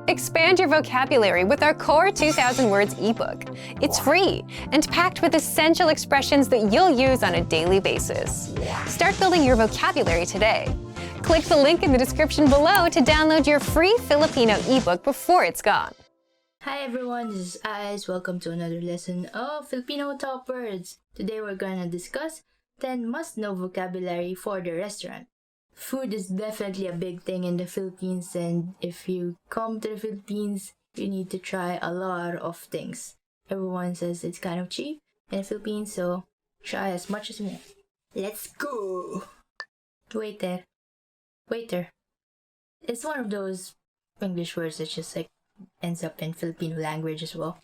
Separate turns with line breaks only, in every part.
Expand your vocabulary with our Core 2000 Words ebook. It's free and packed with essential expressions that you'll use on a daily basis. Start building your vocabulary today. Click the link in the description below to download your free Filipino ebook before it's gone.
Hi everyone, this is Ice. Welcome to another lesson of Filipino Top Words. Today we're gonna discuss 10 must-know vocabulary for the restaurant. Food is definitely a big thing in the Philippines, and if you come to the Philippines, you need to try a lot of things. Everyone says it's kind of cheap in the Philippines, so try as much as you want. Let's go! Waiter. Waiter. It's one of those English words that just ends up in Filipino language as well.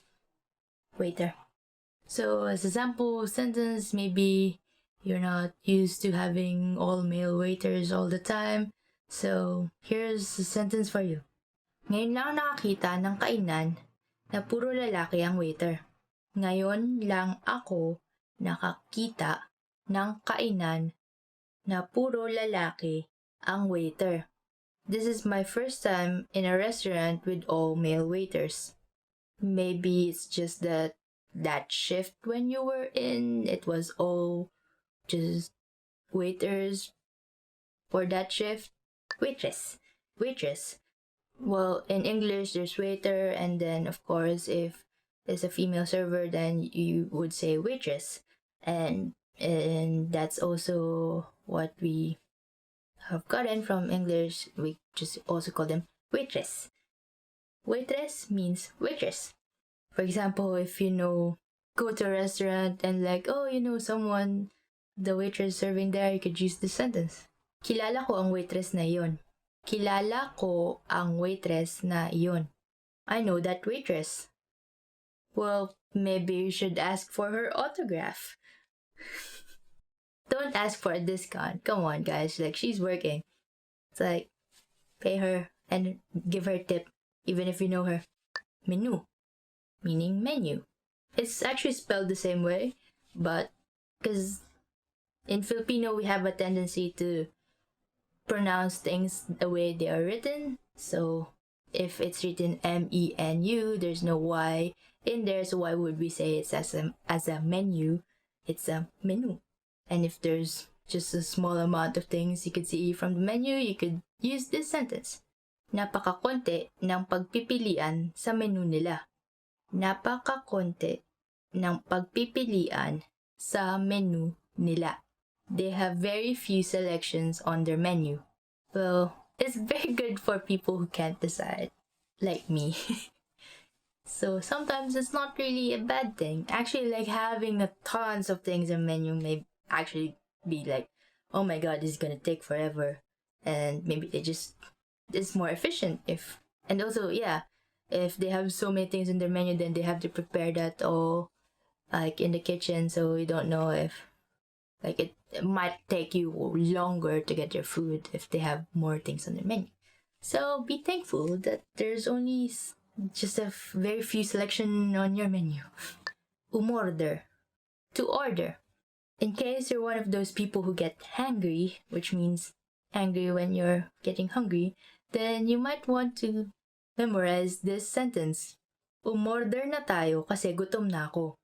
Waiter. So as a sample sentence, maybe you're not used to having all male waiters all the time. So here's a sentence for you. Ngayon lang nakakita ng kainan na puro lalaki ang waiter. Ngayon lang ako nakakita ng kainan na puro lalaki ang waiter. This is my first time in a restaurant with all male waiters. Maybe it's just that shift when you were in, it was all just waiters for that shift. Waitress. Well, in English, there's waiter, and then, of course, if there's a female server, then you would say waitress. And that's also what we have gotten from English. We just also call them waitress. Waitress means waitress. For example, if go to a restaurant and someone, the waitress serving there, you could use this sentence. Kilala ko ang waitress na iyon. Kilala ko ang waitress na iyon. I know that waitress. Well, maybe you should ask for her autograph. Don't ask for a discount. Come on, guys. She's working. It's pay her and give her a tip, even if you know her. Menu, meaning menu. It's actually spelled the same way, but because in Filipino, we have a tendency to pronounce things the way they are written. So if it's written MENU, there's no Y in there. So why would we say it's as a menu? It's a menu. And if there's just a small amount of things you could see from the menu, you could use this sentence. Napakakonti ng pagpipilian sa menu nila. Napakakonti ng pagpipilian sa menu nila. They have very few selections on their menu. Well, it's very good for people who can't decide, like me. So sometimes it's not really a bad thing. Actually, having tons of things in menu may actually be oh my god, this is gonna take forever. And maybe it's more efficient if they have so many things in their menu, then they have to prepare that all in the kitchen, so you don't know if it might take you longer to get your food if they have more things on their menu. So be thankful that there's only just a very few selection on your menu. Umorder. To order. In case you're one of those people who get hangry, which means angry when you're getting hungry, then you might want to memorize this sentence. Umorder na tayo kasi gutom na ako.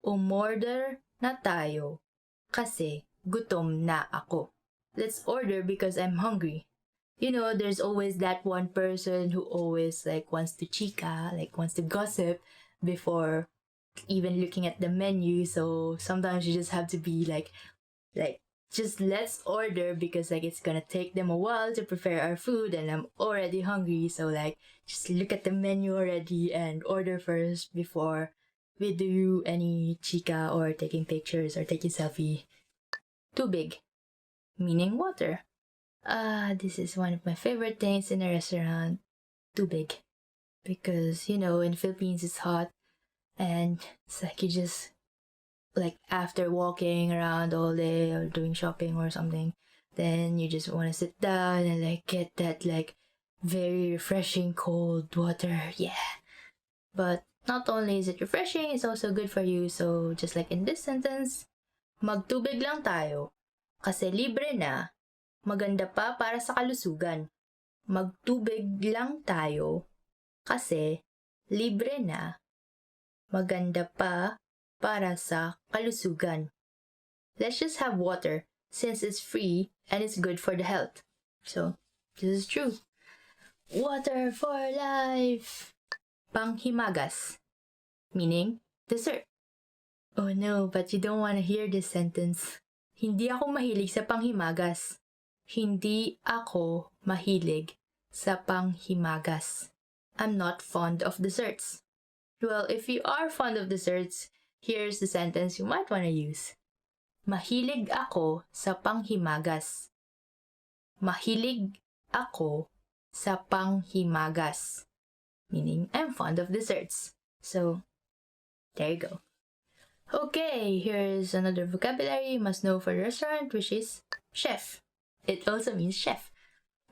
Umorder na tayo kasi gutom na ako. Let's order because I'm hungry. There's always that one person who always wants to chika, wants to gossip before even looking at the menu. So sometimes you just have to be just let's order because it's gonna take them a while to prepare our food and I'm already hungry. So just look at the menu already and order first before we do any chica or taking pictures or taking selfie. Tubig, meaning water. This is one of my favorite things in a restaurant. Tubig. Because, in Philippines it's hot and it's you just after walking around all day or doing shopping or something, then you just want to sit down and get that very refreshing cold water. Yeah. But not only is it refreshing, it's also good for you. So just in this sentence, magtubig lang tayo kasi libre na, maganda pa para sa kalusugan. Magtubig lang tayo kasi libre na, maganda pa para sa kalusugan. Let's just have water since it's free and it's good for the health. So, this is true. Water for life! Panghimagas, meaning dessert. Oh no, but you don't want to hear this sentence. Hindi ako mahilig sa panghimagas. Hindi ako mahilig sa panghimagas. I'm not fond of desserts. Well, if you are fond of desserts, here's the sentence you might want to use. Mahilig ako sa panghimagas. Mahilig ako sa panghimagas. Meaning, I'm fond of desserts. So, there you go. Okay, here's another vocabulary you must know for the restaurant, which is chef. It also means chef.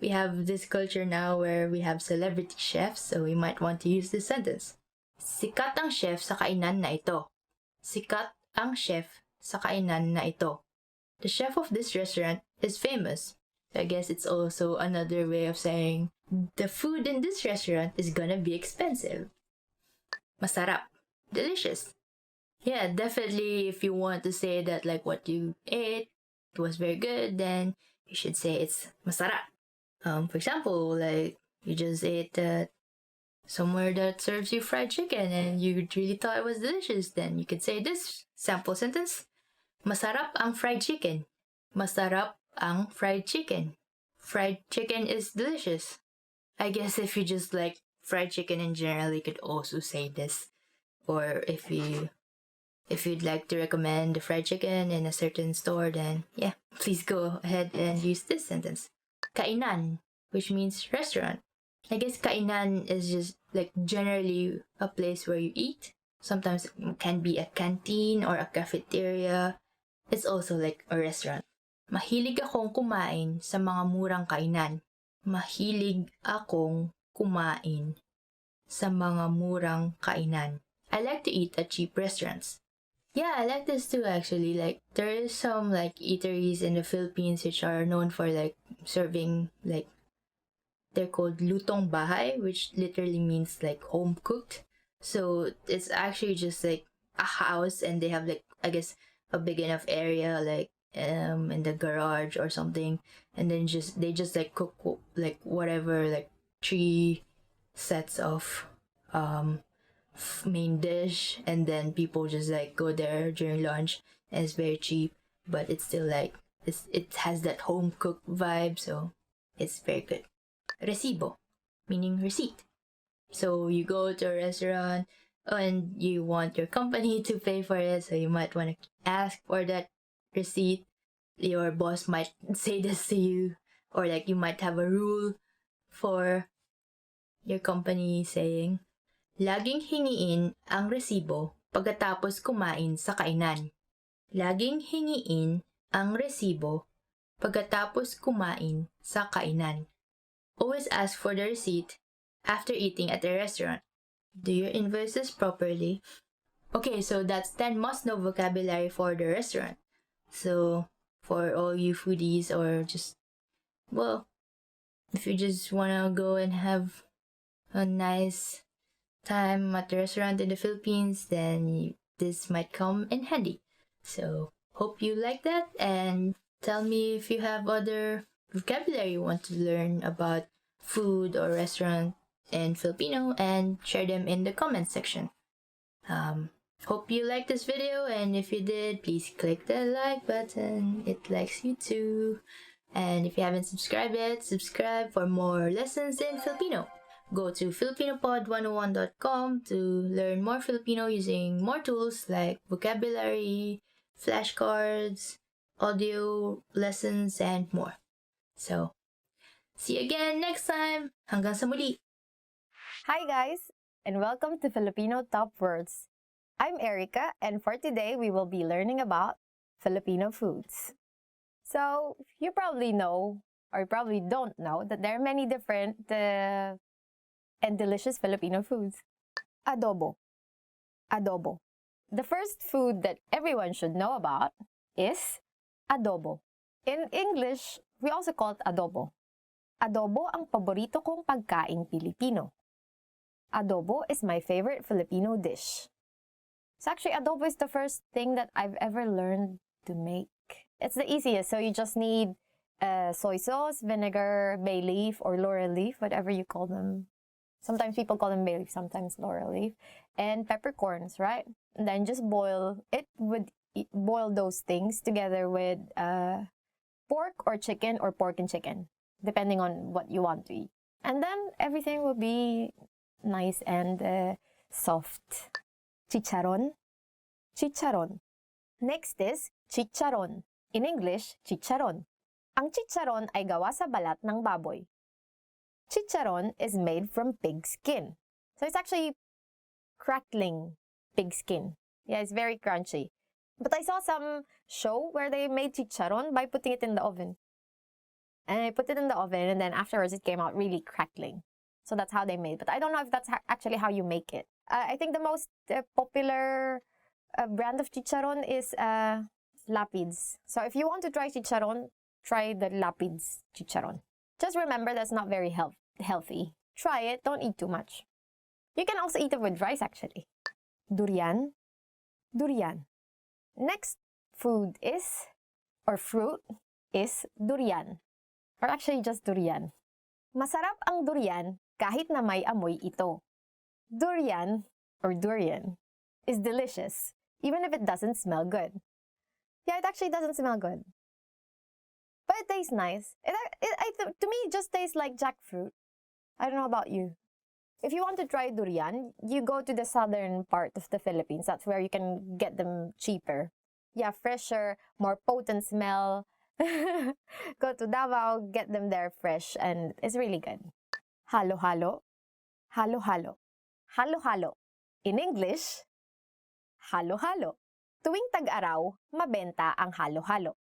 We have this culture now where we have celebrity chefs, so we might want to use this sentence. Sikat ang chef sa kainan na ito. Sikat ang chef sa kainan na ito. The chef of this restaurant is famous. I guess it's also another way of saying the food in this restaurant is gonna be expensive. Masarap. Delicious. Yeah, definitely if you want to say that like what you ate, it was very good, then you should say it's masarap. For example, like you just ate somewhere that serves you fried chicken and you really thought it was delicious, then you could say this sample sentence. Masarap ang fried chicken. Masarap ang fried chicken. Fried chicken is delicious. I guess if you just like fried chicken in general, you could also say this. Or if you'd like to recommend the fried chicken in a certain store, then yeah, please go ahead and use this sentence. Kainan, which means restaurant. I guess kainan is just like generally a place where you eat. Sometimes it can be a canteen or a cafeteria. It's also like a restaurant. Mahilig akong kumain sa mga murang kainan. Mahilig akong kumain sa mga murang kainan. I like to eat at cheap restaurants. Yeah, I like this too actually. Like there is some like eateries in the Philippines which are known for like serving like they're called lutong bahay, which literally means like home cooked. So it's actually just like a house and they have like I guess a big enough area like in the garage or something, and then they just like cook like whatever like 3 sets of main dish, and then people just like go there during lunch, and it's very cheap, but it's still like it has that home cooked vibe, so it's very good. Recibo, meaning receipt. So you go to a restaurant and you want your company to pay for it, so you might want to ask for that receipt. Your boss might say this to you, or like you might have a rule for your company saying, laging hingiin ang resibo pagkatapos kumain sa kainan. Laging hingiin ang resibo pagkatapos kumain sa kainan. Always ask for the receipt after eating at a restaurant. Do your invoices properly? Okay, so that's 10 must-know vocabulary for the restaurant. So, for all you foodies or just, well, if you just want to go and have a nice time at the restaurant in the Philippines, then this might come in handy. So, hope you like that, and tell me if you have other vocabulary you want to learn about food or restaurant in Filipino, and share them in the comment section. Hope you liked this video, and if you did, please click the like button. It likes you too. And if you haven't subscribed yet, subscribe for more lessons in Filipino. Go to filipinopod101.com to learn more Filipino using more tools like vocabulary, flashcards, audio lessons, and more. So, see you again next time. Hanggang sa muli.
Hi guys, and welcome to Filipino Top Words. I'm Erica, and for today we will be learning about Filipino foods. So, you probably know, or you probably don't know, that there are many different and delicious Filipino foods. Adobo. Adobo. The first food that everyone should know about is adobo. In English, we also call it adobo. Adobo ang paborito kong pagkaing Pilipino. Adobo is my favorite Filipino dish. So actually, adobo is the first thing that I've ever learned to make. It's the easiest, so you just need soy sauce, vinegar, bay leaf, or laurel leaf, whatever you call them. Sometimes people call them bay leaf, sometimes laurel leaf, and peppercorns, right? And then just boil it with boil those things together with pork or chicken or pork and chicken, depending on what you want to eat. And then everything will be nice and soft. Chicharon. Chicharon. Next is chicharon. In English, chicharon. Ang chicharon ay gawa sa balat ng baboy. Chicharon is made from pig skin. So it's actually crackling pig skin. Yeah, it's very crunchy. But I saw some show where they made chicharon by putting it in the oven. And I put it in the oven, and then afterwards it came out really crackling. So that's how they made it. But I don't know if that's actually how you make it. I think the most popular brand of chicharon is Lapids. So if you want to try chicharon, try the Lapids chicharon. Just remember that's not very healthy. Try it, don't eat too much. You can also eat it with rice actually. Durian. Durian. Next food is, or fruit is durian. Or actually just durian. Masarap ang durian kahit na may amoy ito. Durian, or durian, is delicious, even if it doesn't smell good. Yeah, it actually doesn't smell good. But it tastes nice. To me, it just tastes like jackfruit. I don't know about you. If you want to try durian, you go to the southern part of the Philippines. That's where you can get them cheaper. Yeah, fresher, more potent smell. Go to Davao, get them there fresh, and it's really good. Halo-halo. Halo-halo. Halo-halo. In English, halo-halo. Tuwing tag-araw, mabenta ang halo-halo.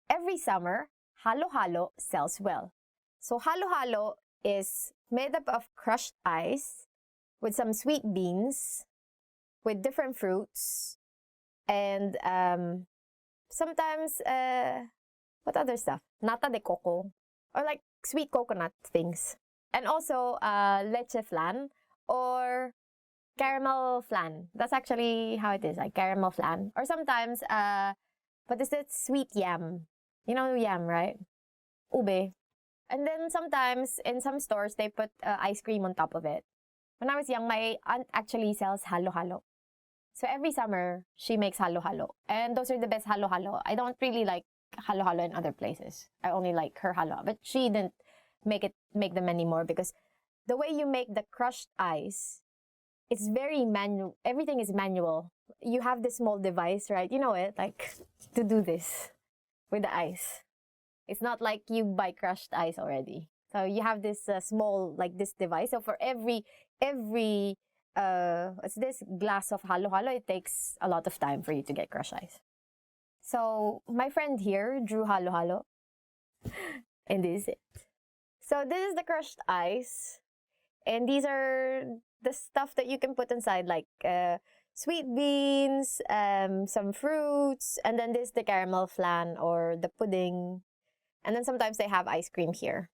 Every summer, halo-halo sells well. So halo-halo is made up of crushed ice with some sweet beans, with different fruits, and sometimes, what other stuff? Nata de coco, or like sweet coconut things. And also leche flan or caramel flan. That's actually how it is, like caramel flan. Or sometimes, what is it? Sweet yam. You know yam, right? Ube. And then sometimes, in some stores, they put ice cream on top of it. When I was young, my aunt actually sells halo-halo. So every summer, she makes halo-halo. And those are the best halo-halo. I don't really like halo-halo in other places. I only like her halo. But she didn't make them anymore because the way you make the crushed ice, it's very manual. Everything is manual. You have this small device, right? You know it, like to do this with the ice. It's not like you buy crushed ice already. So you have this small, like this device. So for every what's this glass of halo-halo, it takes a lot of time for you to get crushed ice. So my friend here drew halo-halo, and this is it. So this is the crushed ice, and these are the stuff that you can put inside, like sweet beans, some fruits, and then this is the caramel flan or the pudding. And then sometimes they have ice cream here.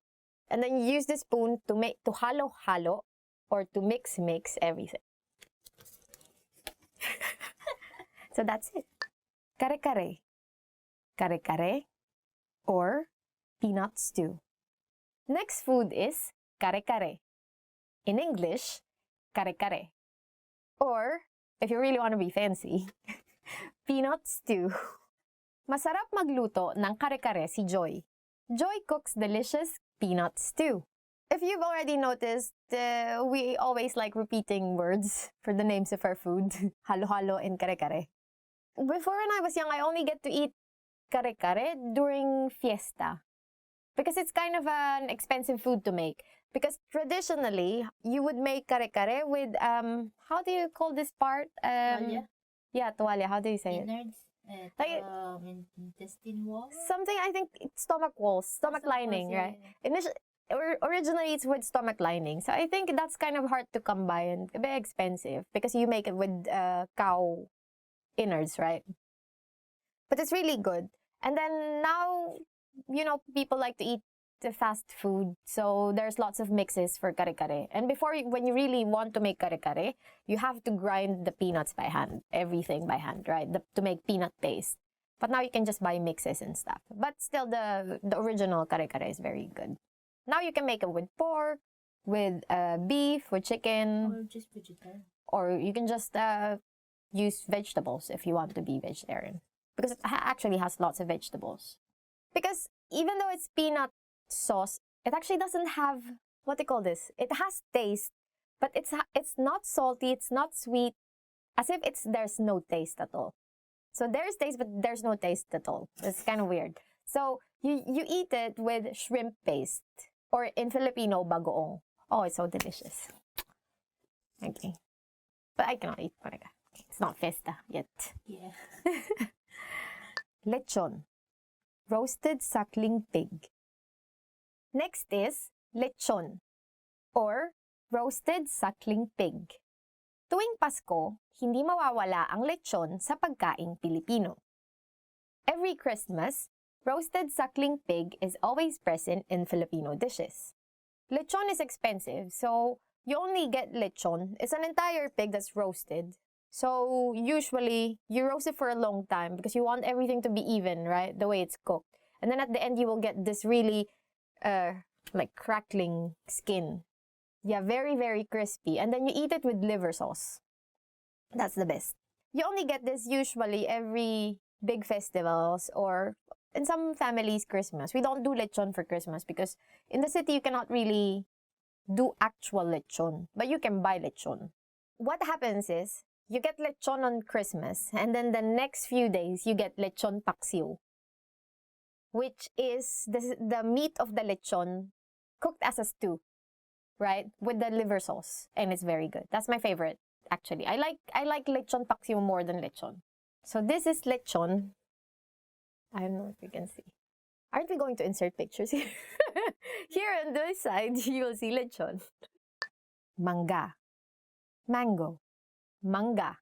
And then you use the spoon to halo-halo or to mix everything. So that's it. Kare-kare. Kare-kare or peanut stew. Next food is kare-kare. In English, kare-kare. Or, if you really want to be fancy, peanut stew. Masarap magluto ng kare-kare si Joy. Joy cooks delicious peanut stew. If you've already noticed, we always like repeating words for the names of our food. Halo-halo and kare-kare. Before when I was young, I only get to eat kare-kare during fiesta. Because it's kind of an expensive food to make. Because traditionally, you would make kare-kare with, how do you call this part?
Tuwalya?
Yeah, tuwalya. How do you say it?
Innards?
Like,
intestine wall?
Something, I think, stomach walls, stomach lining, right? Originally, it's with stomach lining. So I think that's kind of hard to come by and a bit expensive because you make it with cow innards, right? But it's really good. And then now, you know, people like to eat fast food, so there's lots of mixes for kare-kare. And when you really want to make kare-kare, you have to grind the peanuts by hand, everything by hand, right? To make peanut paste. But now you can just buy mixes and stuff. But still, the original kare-kare is very good. Now you can make it with pork, with beef, with chicken.
Or just vegetarian.
Or you can just use vegetables if you want to be vegetarian. Because it actually has lots of vegetables. Because even though it's peanut sauce, it actually doesn't have, what they call this? It has taste, but it's not salty, it's not sweet, as if there's no taste at all. So there's taste, but there's no taste at all. It's kind of weird. So you eat it with shrimp paste, or in Filipino, bagoong. Oh, it's so delicious. Okay. But I cannot eat paraga. It's not festa yet.
Yeah.
Lechon. Roasted suckling pig. Next is lechon, or roasted suckling pig. Tuwing Pasko, hindi mawawala ang lechon sa pagkaing Pilipino. Every Christmas, roasted suckling pig is always present in Filipino dishes. Lechon is expensive, so you only get lechon. It's an entire pig that's roasted. So usually, you roast it for a long time because you want everything to be even, right? The way it's cooked. And then at the end, you will get this really, like crackling skin. Yeah, very, very crispy. And then you eat it with liver sauce. That's the best. You only get this usually every big festivals or in some families, Christmas. We don't do lechon for Christmas because in the city, you cannot really do actual lechon. But you can buy lechon. What happens is, you get lechon on Christmas, and then the next few days, you get lechon paksiw, which is the meat of the lechon cooked as a stew, right? With the liver sauce, and it's very good. That's my favorite, actually. I like lechon paksiw more than lechon. So this is lechon. I don't know if you can see. Aren't we going to insert pictures here? Here on this side, you will see lechon. Mangga. Mango. Mangga,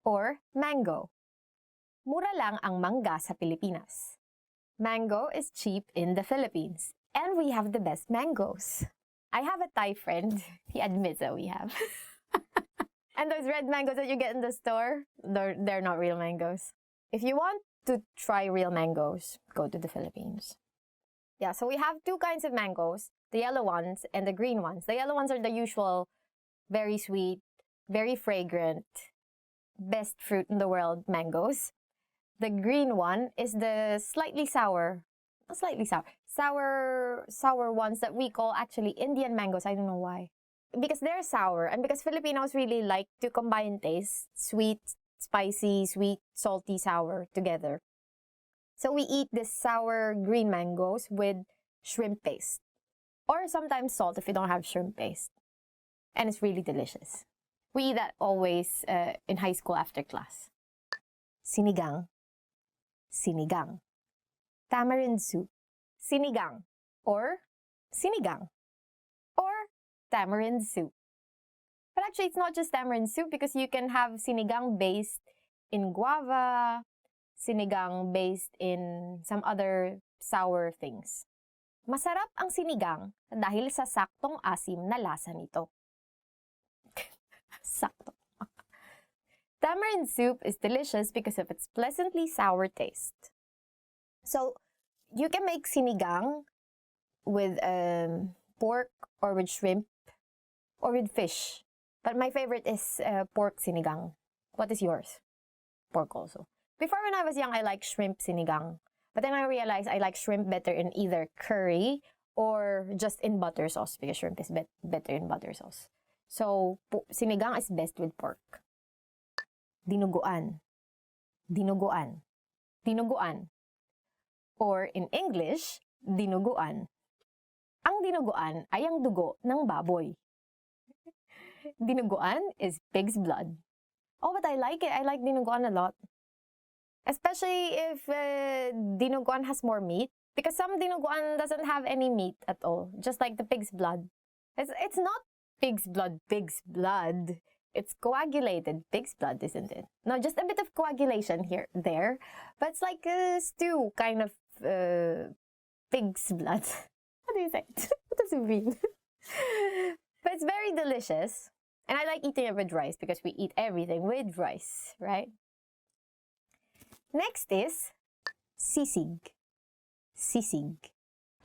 or mango. Mura lang ang mangga sa Pilipinas. Mango is cheap in the Philippines, and we have the best mangoes. I have a Thai friend. He admits that we have. And those red mangoes that you get in the store, they're not real mangoes. If you want to try real mangoes, go to the Philippines. Yeah, so we have two kinds of mangoes, the yellow ones and the green ones. The yellow ones are the usual, very sweet, very fragrant, best fruit in the world mangoes. The green one is the slightly sour ones that we call actually Indian mangoes. I don't know why. Because they're sour, and because Filipinos really like to combine taste, sweet, spicy, sweet, salty, sour together. So we eat this sour green mangoes with shrimp paste. Or sometimes salt if you don't have shrimp paste. And it's really delicious. We eat that always in high school after class. Sinigang. Sinigang. Tamarind soup. Sinigang. Or sinigang. Or tamarind soup. But actually, it's not just tamarind soup because you can have sinigang based in guava, sinigang based in some other sour things. Masarap ang sinigang dahil sa saktong asim na lasa nito. Sakto. Tamarind soup is delicious because of its pleasantly sour taste. So, you can make sinigang with pork or with shrimp or with fish. But my favorite is pork sinigang. What is yours? Pork also. Before when I was young, I liked shrimp sinigang. But then I realized I like shrimp better in either curry or just in butter sauce because shrimp is better in butter sauce. So, sinigang is best with pork. Dinuguan. Dinuguan. Dinuguan. Or in English, dinuguan. Ang dinuguan ay ang dugo ng baboy. Dinuguan is pig's blood. Oh, but I like it. I like dinuguan a lot. Especially if dinuguan has more meat. Because some dinuguan doesn't have any meat at all. Just like the pig's blood. It's not pig's blood. It's coagulated pig's blood, isn't it? No, just a bit of coagulation there. But it's like a stew kind of pig's blood. What do you say? What does it mean? But it's very delicious. And I like eating it with rice because we eat everything with rice, right? Next is sisig. Sisig.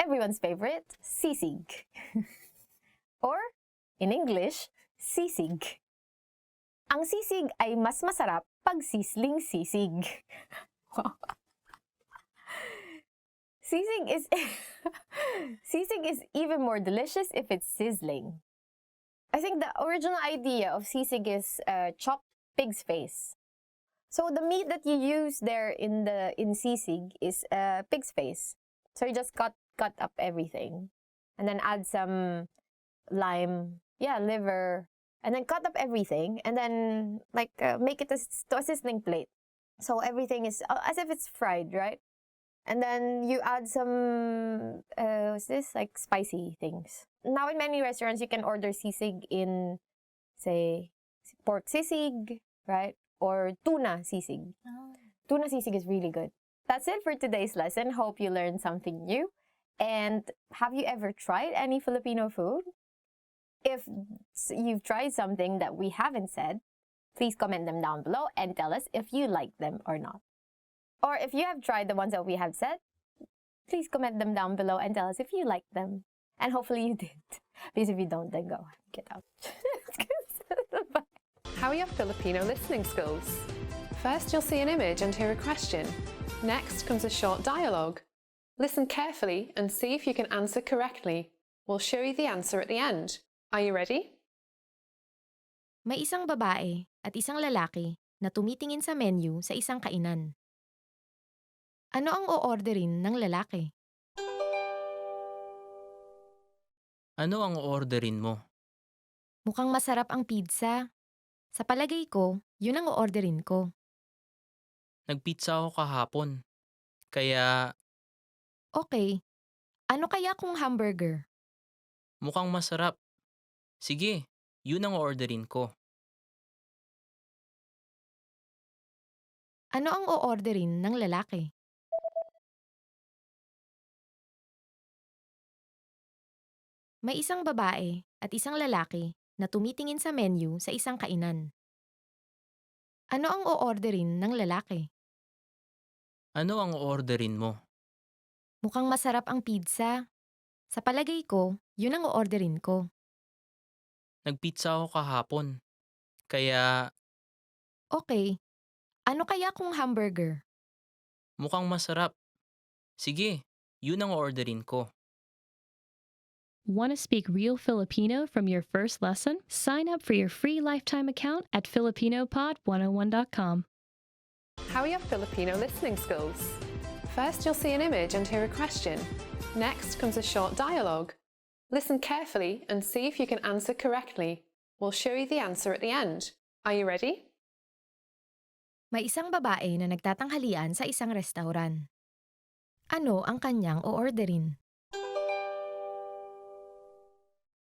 Everyone's favorite, sisig. Or, in English, sisig. Ang sisig ay mas masarap pag sisling sisig. Wow. Sisig is even more delicious if it's sizzling. I think the original idea of sisig is chopped pig's face. So the meat that you use there in sisig is pig's face. So you just cut up everything, and then add some lime, liver, and then cut up everything, and then make it to a sizzling plate. So everything is as if it's fried, right? And then you add some what's this, like spicy things. Now in many restaurants you can order sisig in, say, pork sisig, right? Or tuna sisig. Oh. Tuna sisig is really good. That's it for today's lesson. Hope you learned something new. And have you ever tried any Filipino food? If you've tried something that we haven't said, please comment them down below and tell us if you like them or not. Or if you have tried the ones that we have said, please comment them down below and tell us if you like them. And hopefully you did. Because if you don't, then go. Get out. Bye.
How are your Filipino listening skills? First, you'll see an image and hear a question. Next comes a short dialogue. Listen carefully and see if you can answer correctly. We'll show you the answer at the end. Are you ready?
May isang babae at isang lalaki na tumitingin sa menu sa isang kainan. Ano ang o-orderin ng lalaki?
Ano ang o-orderin mo?
Mukhang masarap ang pizza. Sa palagay ko, yun ang o-orderin ko.
Nagpizza ako kahapon. Kaya
Okay. Ano kaya kung hamburger?
mukhang masarap. Sige, yun ang o-orderin ko.
Ano ang o-orderin ng lalaki? May isang babae at isang lalaki na tumitingin sa menu sa isang kainan. Ano ang o-orderin ng lalaki?
Ano ang o-orderin mo?
Mukhang masarap ang pizza. Sa palagay ko, yun ang o-orderin ko.
Nagpizza ako kahapon. Kaya
Okay. Ano kaya kung hamburger?
mukhang masarap. Sige, yun ang o-orderin ko.
Want to speak real Filipino from your first lesson? Sign up for your free lifetime account at FilipinoPod101.com.
How are your Filipino listening skills? First, you'll see an image and hear a question. Next comes a short dialogue. Listen carefully and see if you can answer correctly. We'll show you the answer at the end. Are you ready?
May isang babae na nagtatanghalian sa isang restaurant. Ano ang kanyang o-orderin?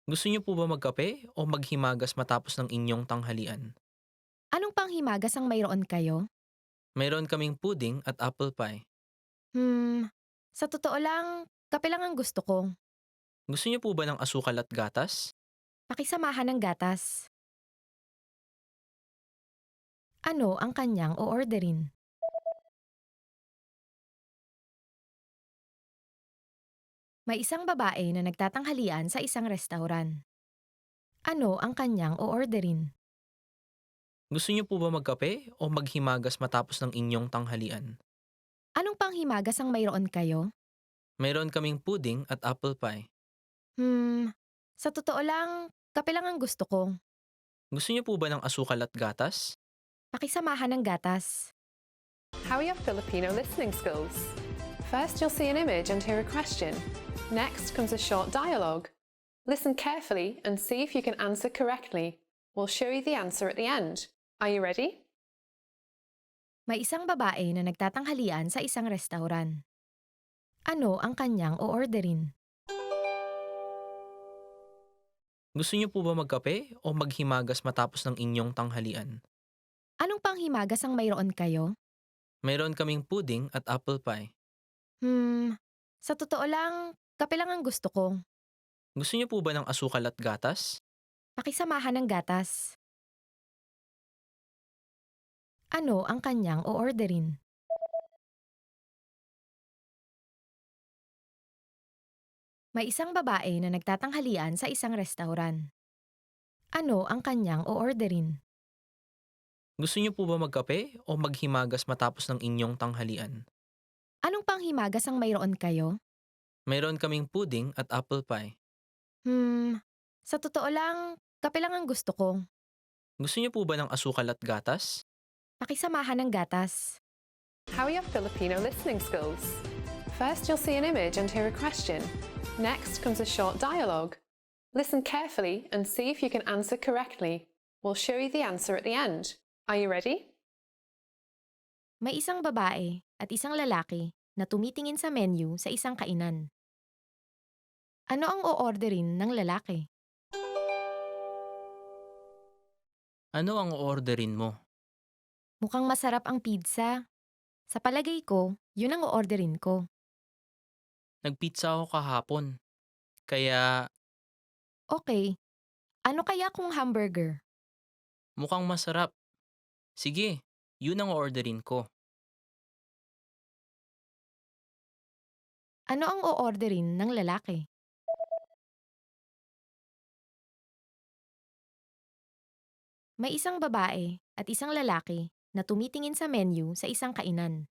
Gusto niyo po ba magkape o maghimagas matapos ng inyong tanghalian?
Anong panghimagas ang mayroon kayo?
Mayroon kaming pudding at apple pie.
Sa totoo lang, kape lang ang gusto ko.
Gusto niyo po ba ng asukal at gatas?
Pakisamahan ng gatas. Ano ang kanyang o-orderin? May isang babae na nagtatanghalian sa isang restaurant. Ano ang kanyang o-orderin?
Gusto niyo po ba magkape o maghimagas matapos ng inyong tanghalian?
Anong panghimagas ang mayroon kayo?
Mayroon kaming pudding at apple pie.
Sa totoo lang, kape lang ang gusto ko.
Gusto niyo po ba ng asukal at gatas?
Pakisamahan ng gatas.
How are your Filipino listening skills? First, you'll see an image and hear a question. Next comes a short dialogue. Listen carefully and see if you can answer correctly. We'll show you the answer at the end. Are you ready?
May isang babae na nagtatanghalian sa isang restaurant. Ano ang kanyang o-orderin?
Gusto niyo po ba magkape o maghimagas matapos ng inyong tanghalian?
Anong panghimagas ang mayroon kayo?
Mayroon kaming pudding at apple pie.
Sa totoo lang, kape lang ang gusto ko.
Gusto niyo po ba ng asukal at gatas?
Pakisamahan ng gatas. Ano ang kanyang o-orderin? May isang babae na nagtatanghalian sa isang restaurant. Ano ang kanyang o-orderin?
Gusto niyo po ba magkape o maghimagas matapos ng inyong tanghalian?
Anong panghimagas ang mayroon kayo?
Mayroon kaming pudding at apple pie.
Sa totoo lang, kape lang ang gusto ko.
Gusto niyo po ba ng asukal at gatas?
Pakisamahan ng gatas.
How are your Filipino listening skills? First, you'll see an image and hear a question. Next comes a short dialogue. Listen carefully and see if you can answer correctly. We'll show you the answer at the end. Are you ready?
May isang babae at isang lalaki na tumitingin sa menu sa isang kainan. Ano ang o-orderin ng lalaki?
Ano ang orderin mo?
Mukhang masarap ang pizza. Sa palagay ko, yun ang o-orderin ko.
Nagpizza ako kahapon. Kaya
Okay, ano kaya kung hamburger?
mukhang masarap. Sige, yun ang orderin ko.
Ano ang o-orderin ng lalaki? May isang babae at isang lalaki na tumitingin sa menu sa isang kainan.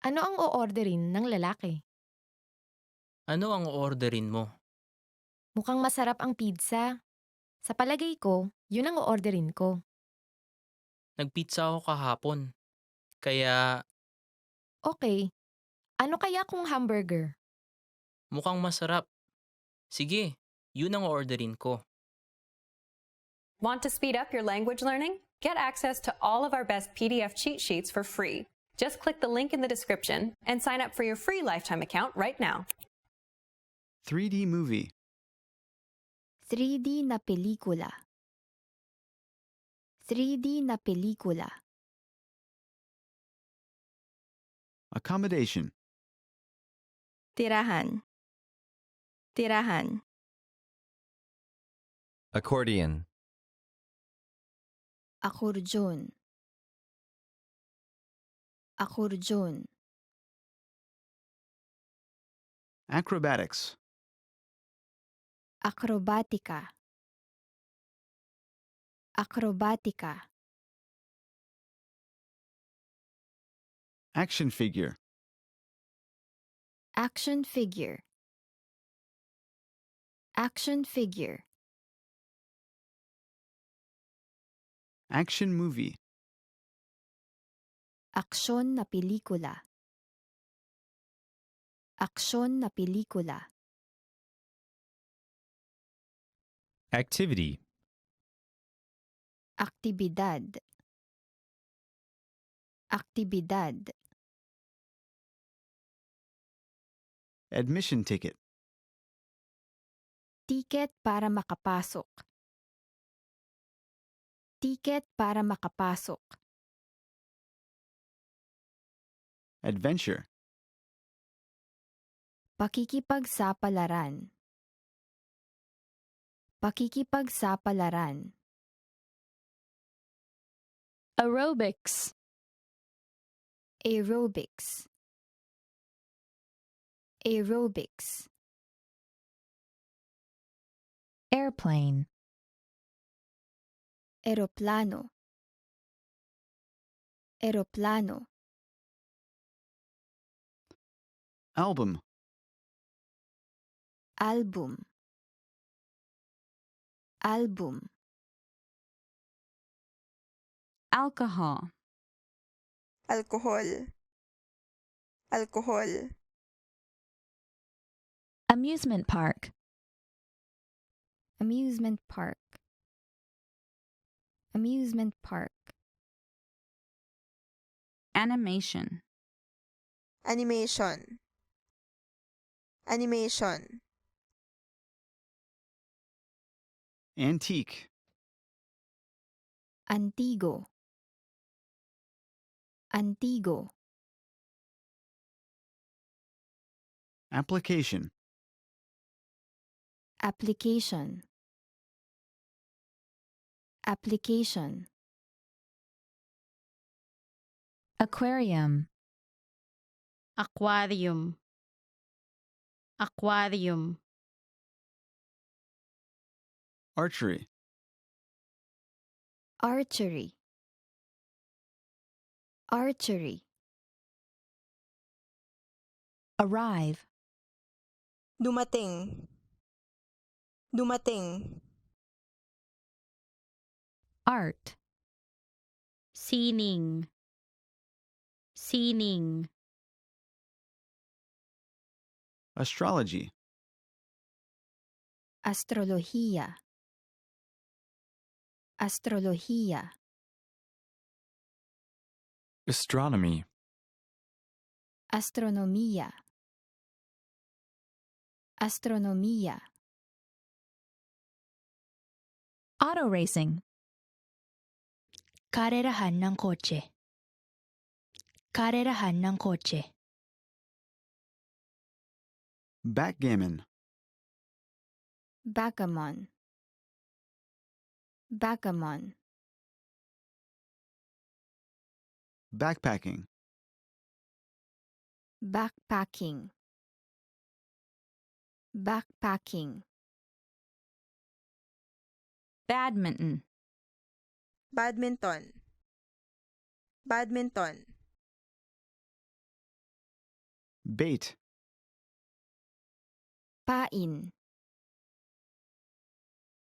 Ano ang o-orderin ng lalaki?
Ano ang orderin mo?
Mukhang masarap ang pizza. Sa palagay ko, yun ang o-orderin ko.
Nagpizza ako kahapon. Kaya
Okay, ano kaya kung hamburger?
mukhang masarap. Sige, yun ang orderin ko.
Want to speed up your language learning? Get access to all of our best PDF cheat sheets for free. Just click the link in the description and sign up for your free lifetime account right now.
3D movie.
3D na pelikula. 3D na pelikula.
Accommodation.
Tirahan. Tirahan.
Accordion.
Akordeon. Akordeon.
Acrobatics.
Akrobatika. Akrobatika.
Action figure.
Action figure. Action figure.
Action movie.
Aksyon na pelikula. Aksyon na pelikula.
Activity.
Aktibidad. Aktibidad.
Admission ticket.
Tiket para makapasok. Tiket para makapasok.
Adventure.
Pakikipagsapalaran. Pakikipagsapalaran.
Aerobics.
Aerobics. Aerobics.
Airplane.
Eroplano. Eroplano.
Album.
Album. Album.
Alcohol.
Alcohol. Alcohol.
Amusement park.
Amusement park. Amusement park.
Animation.
Animation. Animation.
Antique.
Antigo. Antigo.
Application.
Application. Application.
Aquarium.
Aquarium. Aquarium.
Archery.
Archery. Archery.
Arrive.
Dumating. Dumating.
Art.
Sining. Sining.
Astrology.
Astrología. Astrología.
Astronomy.
Astronomía. Astronomía.
Auto racing.
Karerahan ng kotse. Karerahan ng kotse.
Backgammon.
Backgammon. Backgammon.
Backpacking.
Backpacking. Backpacking.
Badminton.
Badminton. Badminton.
Bait.
Pain.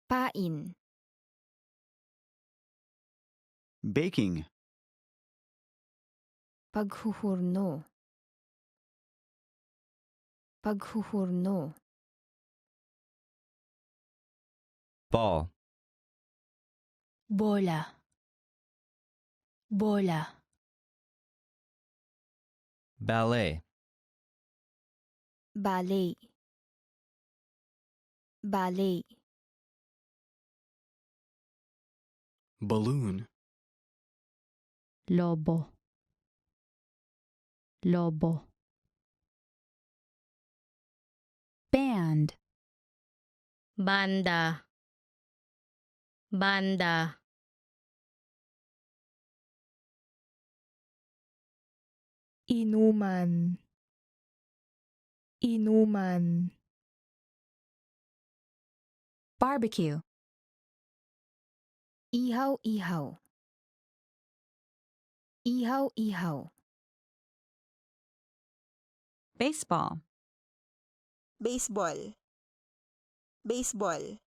Pain.
Baking.
Paghuhurno. Paghuhurno.
Ball.
Bola. Bola.
Ballet.
Ballet. Ballet.
Balloon.
Lobo. Lobo.
Band.
Banda. Banda.
Inuman. Inuman.
Barbecue.
Ihaw-ihaw. Ihaw-ihaw.
Baseball.
Baseball. Baseball.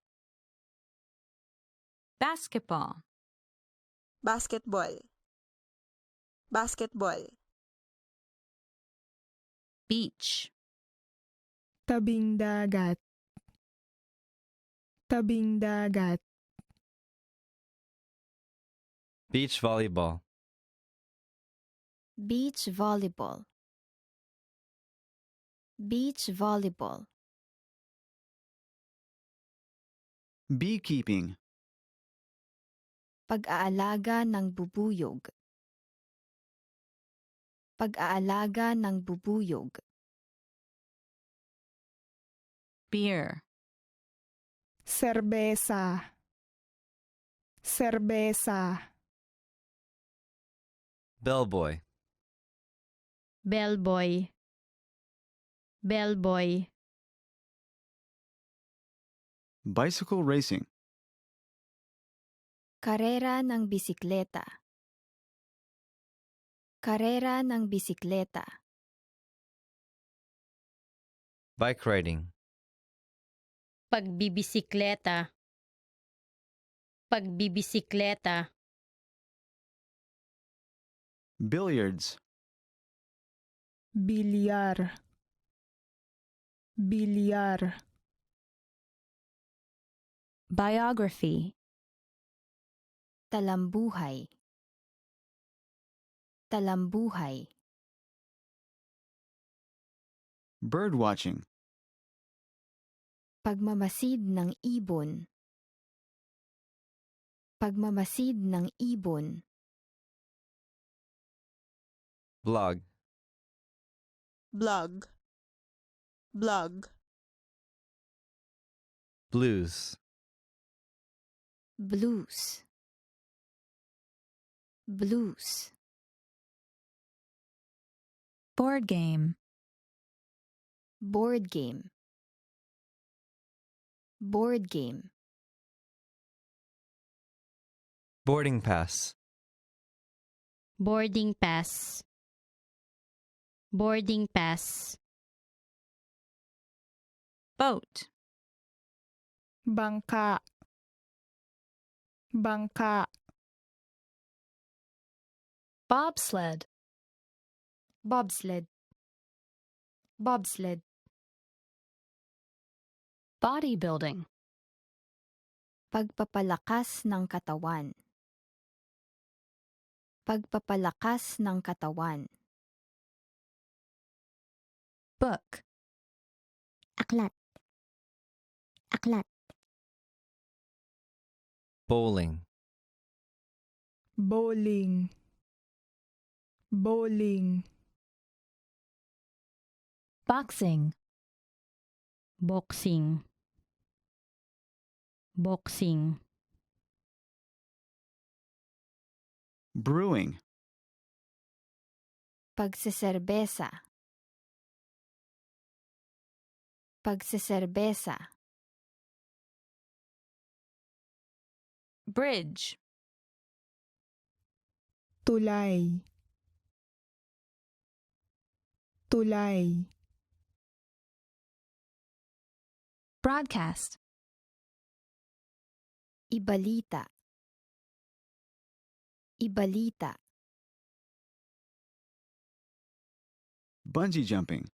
Basketball.
Basketball. Basketball.
Beach.
Tabing dagat. Tabing dagat.
Beach volleyball.
Beach volleyball. Beach volleyball.
Beekeeping.
Pag-aalaga ng bubuyog. Pag-aalaga ng bubuyog.
Beer.
Serbesa. Serbesa.
Bellboy.
Bellboy. Bellboy.
Bicycle racing.
Karera ng bisikleta. Karera ng bisikleta.
Bike riding.
Pagbibisikleta. Pagbibisikleta.
Billiards.
Bilyar. Bilyar.
Biography.
Talambuhay. Talambuhay.
Birdwatching.
Pagmamasid ng ibon. Pagmamasid ng ibon.
Blog.
Blog. blog,
Blues.
blues, blues,
board game,
board game, board game,
Boarding pass.
boarding pass, boarding pass,
boat,
bangka, bangka,
bobsled,
Bobsled. Bobsled.
bodybuilding,
pagpapalakas ng katawan, pagpapalakas ng katawan,
book,
aklat, aklat,
Bowling.
bowling, bowling,
boxing,
boxing, boxing,
Brewing.
pagseserbesa, pagseserbesa,
bridge,
tulay, tulay,
broadcast,
ibalita, ibalita,
Bungee jumping.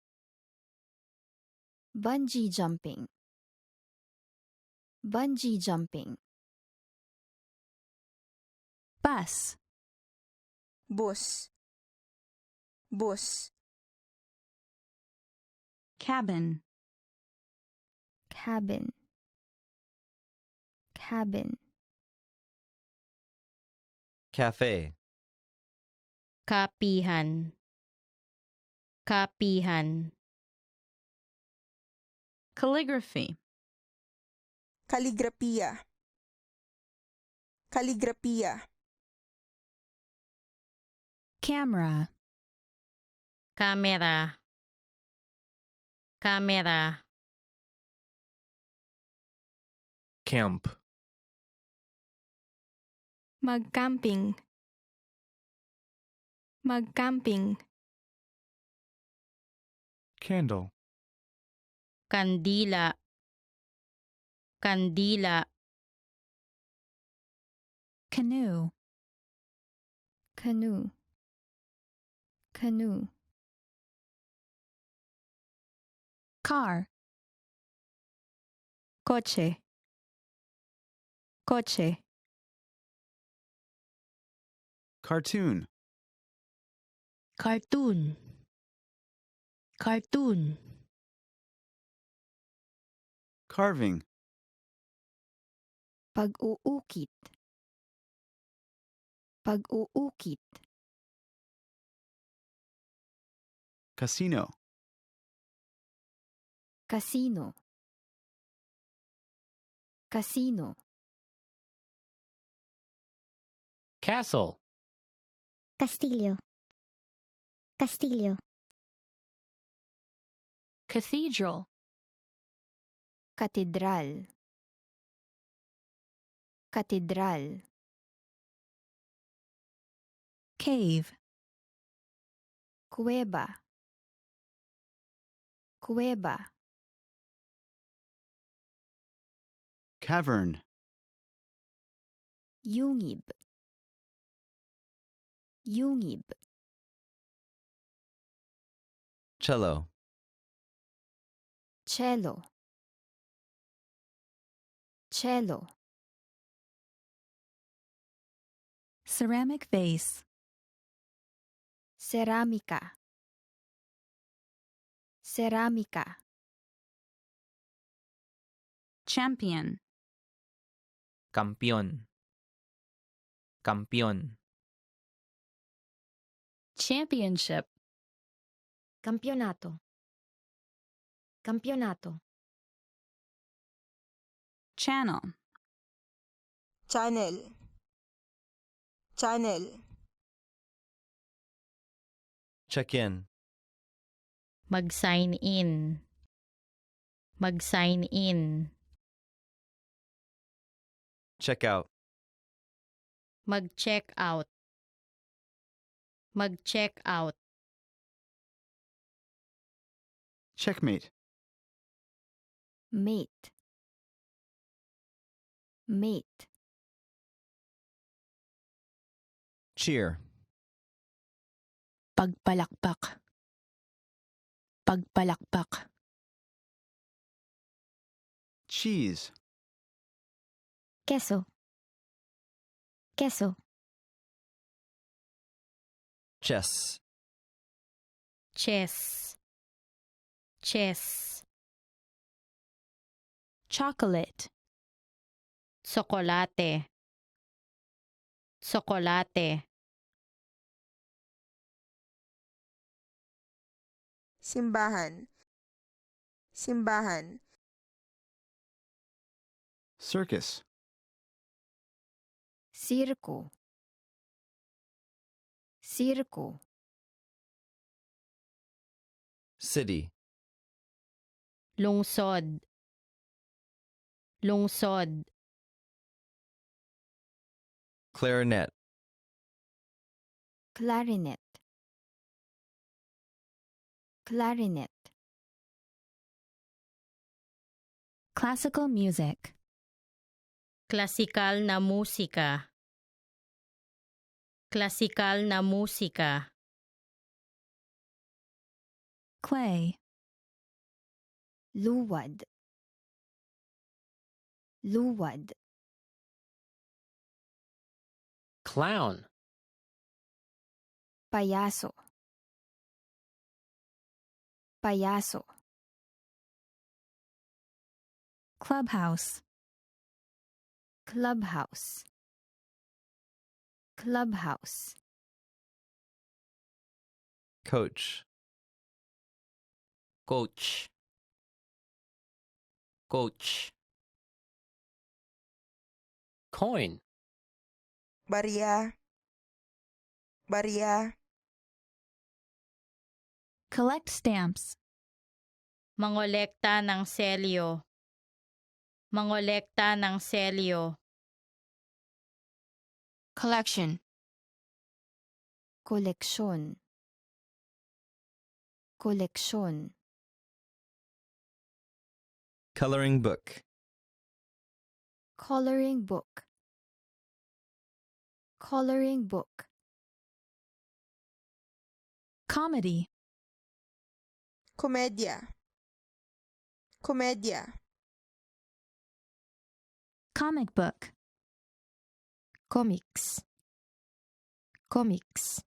bungee jumping, bungee jumping,
bus,
bus, bus,
cabin,
cabin, cabin,
Cafe.
kapihan, kapihan,
calligraphy,
kaligrapia, kaligrapia,
camera,
camera, camera,
Camp.
magcamping, magcamping,
Candle.
kandila, kandila,
canoe,
canoe, canoe,
car, coche, coche,
Cartoon.
cartoon, cartoon,
Carving.
pag-uukit, pag-uukit,
Casino.
casino, casino,
Castle.
castillo, castillo,
cathedral,
katedral, katedral,
cave,
kuweba, kuweba,
Cavern.
yungib, yungib,
Cello.
cello, cello,
ceramic vase,
cerámica, cerámica,
champion,
Kampiyon. Kampiyon.
championship,
Campeonato. Kampyonato.
Channel.
Channel. Channel.
Check in.
Mag-sign in. Mag-sign in.
Check out.
Mag-check out. Mag-check out.
Checkmate.
Mate. Mate.
Cheer.
Pagpalakpak. Pagpalakpak.
Cheese.
Queso. Queso.
Chess.
Chess. Chess.
Chocolate.
Tsokolate. Tsokolate.
Simbahan. Simbahan.
Circus.
Circo. Circo.
City.
Lungsod. Lungsod.
Clarinet.
Clarinet. Clarinet.
Classical music.
Klasikal na musika. Klasikal na musika.
Clay.
Luwad. Luwad.
Clown.
Payaso. Payaso.
Clubhouse.
Clubhouse. Clubhouse.
Coach.
Coach. Coach.
Coin.
Barya. Barya.
Collect stamps.
Mangolekta ng selyo. Mangolekta ng selyo.
Collection.
Koleksyon. Koleksyon.
Coloring book.
Coloring book. Coloring book.
Comedy.
Komedya. Komedya.
Comic book.
Comics. Comics.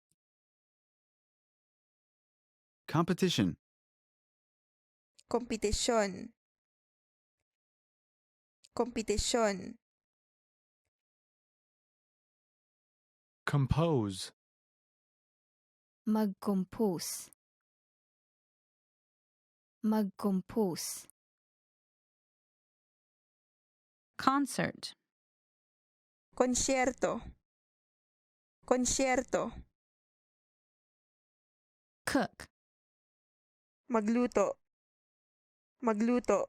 Competition.
Kompetisyon. Kompetisyon.
Compose.
Mag-compose. Mag-compose.
Concert.
Konsyerto. Konsyerto.
Cook.
Magluto. Magluto.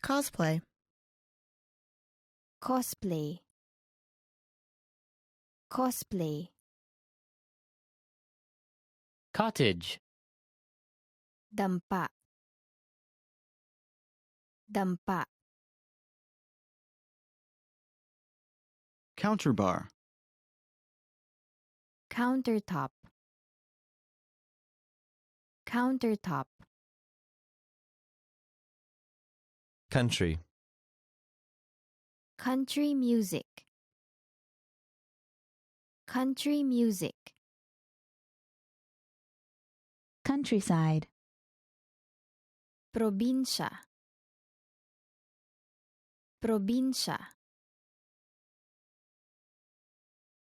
Cosplay.
Cosplay. Cosplay.
Cottage.
Dampa. Dampa.
Counterbar.
Countertop. Countertop.
Country.
Country music. Country music.
Countryside.
Probinsya. Probinsya.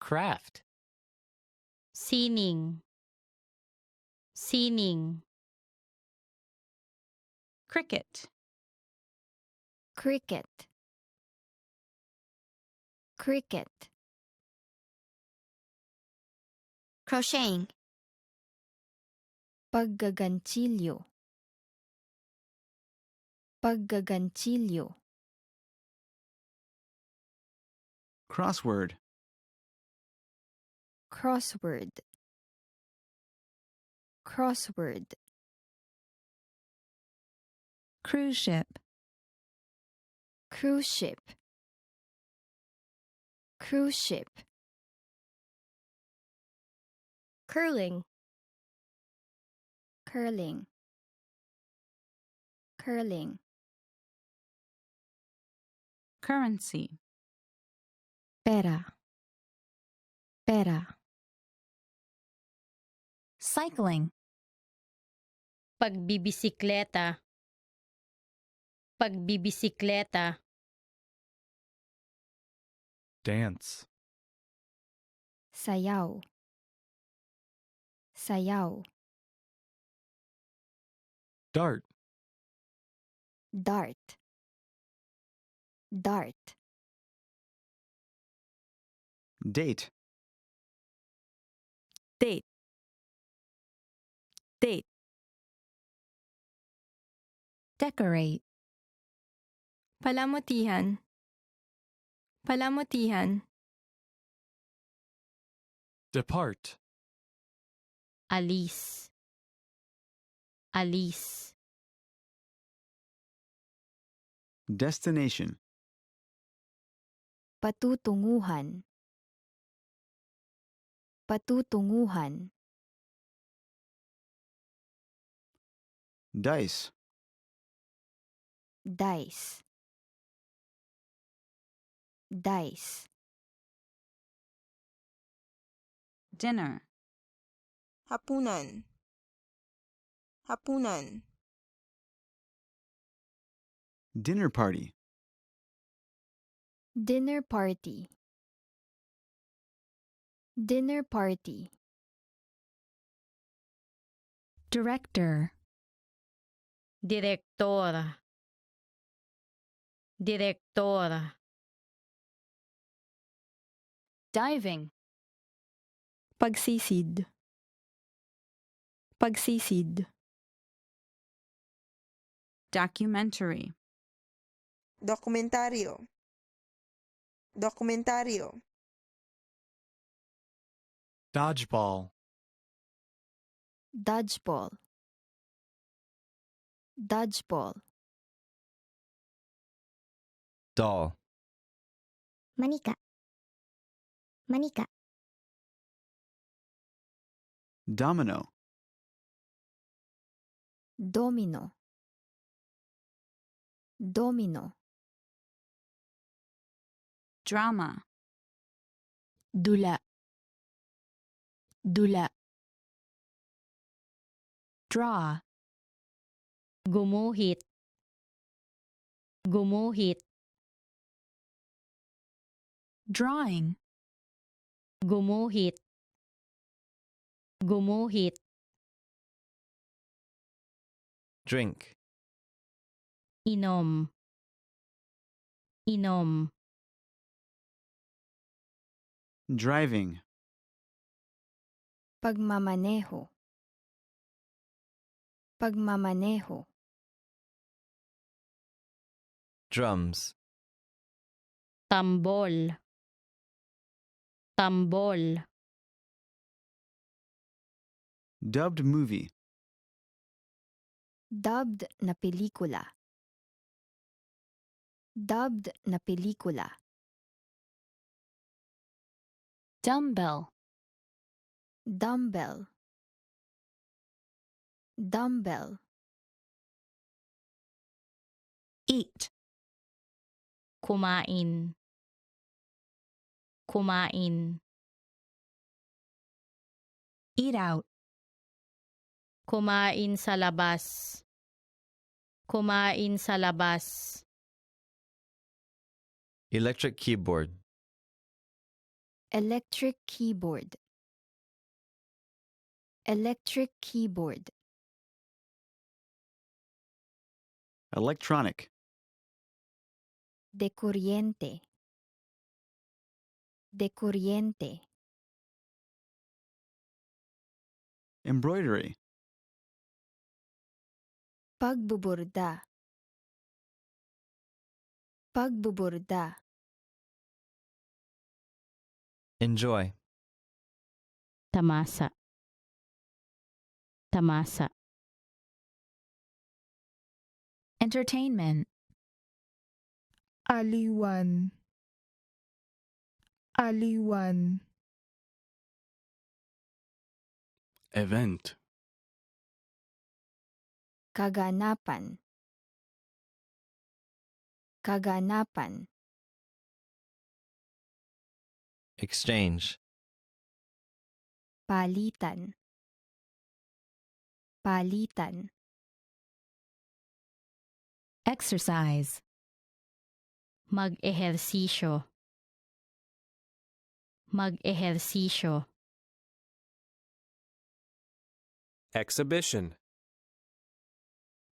Craft.
Sining. Sining.
Cricket.
cricket, cricket,
Crocheting.
paggaganchilyo, paggaganchilyo,
Crossword.
crossword, crossword,
Cruise ship.
cruise ship, cruise ship,
Curling.
curling, curling,
Currency.
pera, pera,
Cycling.
Pagbibisikleta. Pagbibisikleta.
Dance.
sayaw, sayaw,
Dart.
dart, dart,
Date.
Date. Date. Decorate.
Palamutihan. Palamutihan.
Depart.
Alis. Alis.
Destination.
patutunguhan, patutunguhan,
Dice.
dice, dice,
Dinner.
Hapunan. Hapunan.
Dinner party.
dinner party, dinner party,
Director.
Direktor. Direktor.
Diving.
Pagsisid. Pagsisid.
Documentary.
Dokumentaryo. Dokumentaryo.
Dodgeball.
dodgeball, dodgeball,
Doll.
Manika. Manika.
Domino.
domino, domino,
Drama.
dula, dula,
Draw.
Gumuhit. Gumuhit.
Drawing.
Gumuhit. Gumuhit.
Drink.
Inom. Inom.
Driving.
pagmamaneho, pagmamaneho,
Drums.
Tambol. Tambol.
Dubbed movie.
dubbed na pelikula, dubbed na pelikula,
Dumbbell.
dumbbell, dumbbell,
Eat.
Kumain. Kumain.
Eat out.
Kumain sa labas. Kumain sa labas.
Electric keyboard.
electric keyboard, electric keyboard,
Electronic.
De kuryente. De kuryente.
Embroidery.
Pagbuburda. Pagbuburda.
Enjoy.
Tamasa. Tamasa.
Entertainment.
Aliwan. Aliwan.
Event.
Kaganapan. Kaganapan.
Exchange.
Palitan. Palitan.
Exercise.
Mag-ehersisyo. Mag-ehersisyo.
Exhibition.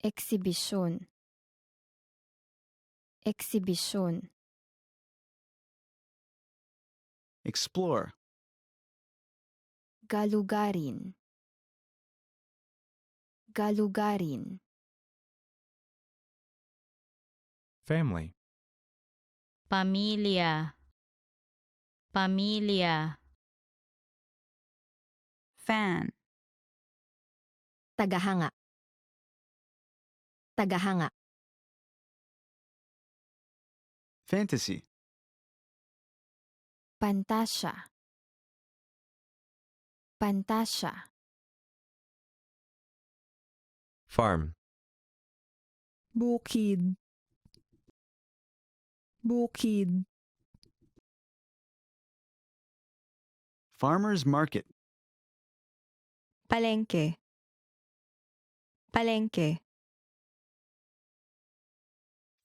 Exhibition. Exhibition.
Explore.
Galugarin. Galugarin.
Family.
Pamilya. Pamilya.
Fan.
Tagahanga. Tagahanga.
Fantasy.
Pantasya. Pantasya.
Farm.
Bukid. Bukid.
Farmer's market.
Palengke. Palengke.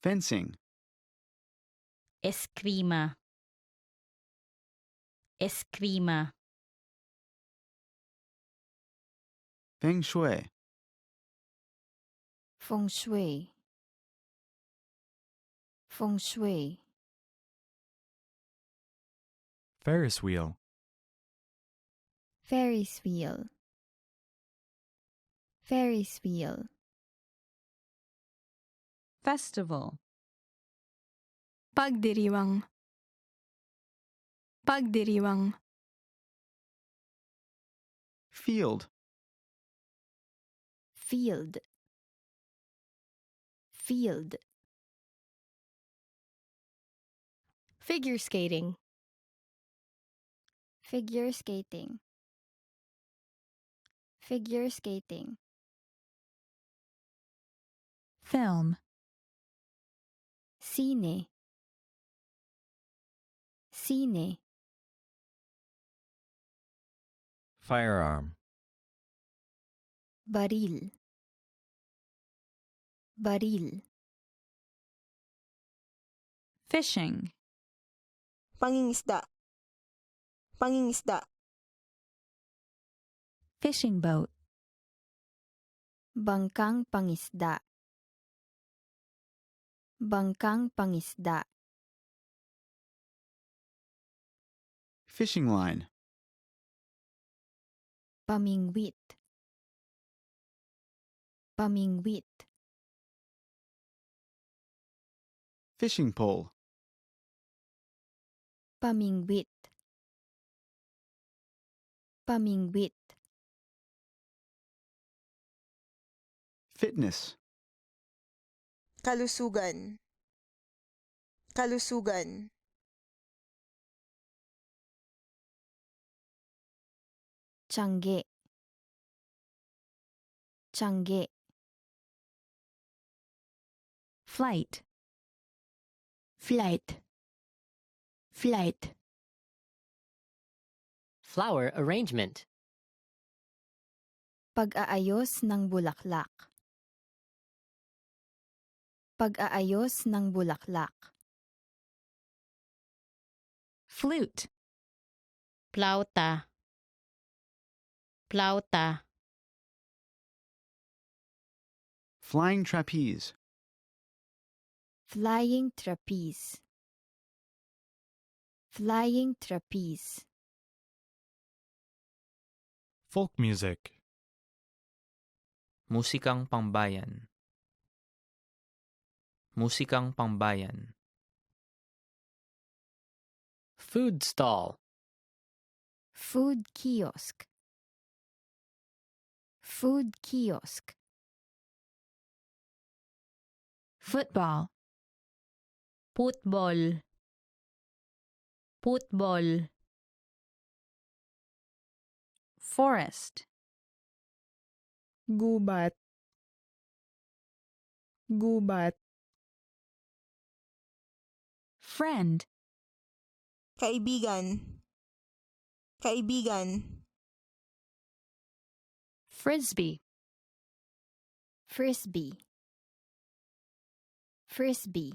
Fencing.
Eskrima. Eskrima.
Feng shui.
Feng shui. Feng shui.
Ferris wheel.
Ferris wheel. Ferris wheel.
Festival.
Pagdiriwang. Pagdiriwang.
Field.
Field. Field.
Figure skating.
Figure skating. Figure skating.
Film.
Cine. Cine.
Firearm.
Baril. Baril.
Fishing.
Pangingisda. Pangingisda.
Fishing boat.
Bangkang pangisda. Bangkang pangisda.
Fishing line.
Pamingwit. Pamingwit.
Fishing pole.
Pamingwit. Pamingwit.
Fitness.
Kalusugan. Kalusugan.
Tiyangge. Tiyangge.
Flight.
Flight. Flight.
Flower arrangement.
Pag-aayos ng bulaklak. Pag-aayos ng bulaklak.
Flute.
Plauta. Plauta.
Flying trapeze.
Flying trapeze. Flying trapeze.
Folk music.
Musikang pangbayan. Musikang pangbayan.
Food stall.
Food kiosk. Food kiosk.
Football.
Football. Football.
Forest.
Gubat. Gubat.
Friend.
Kaibigan. Kaibigan.
Frisbee.
Frisbee. Frisbee.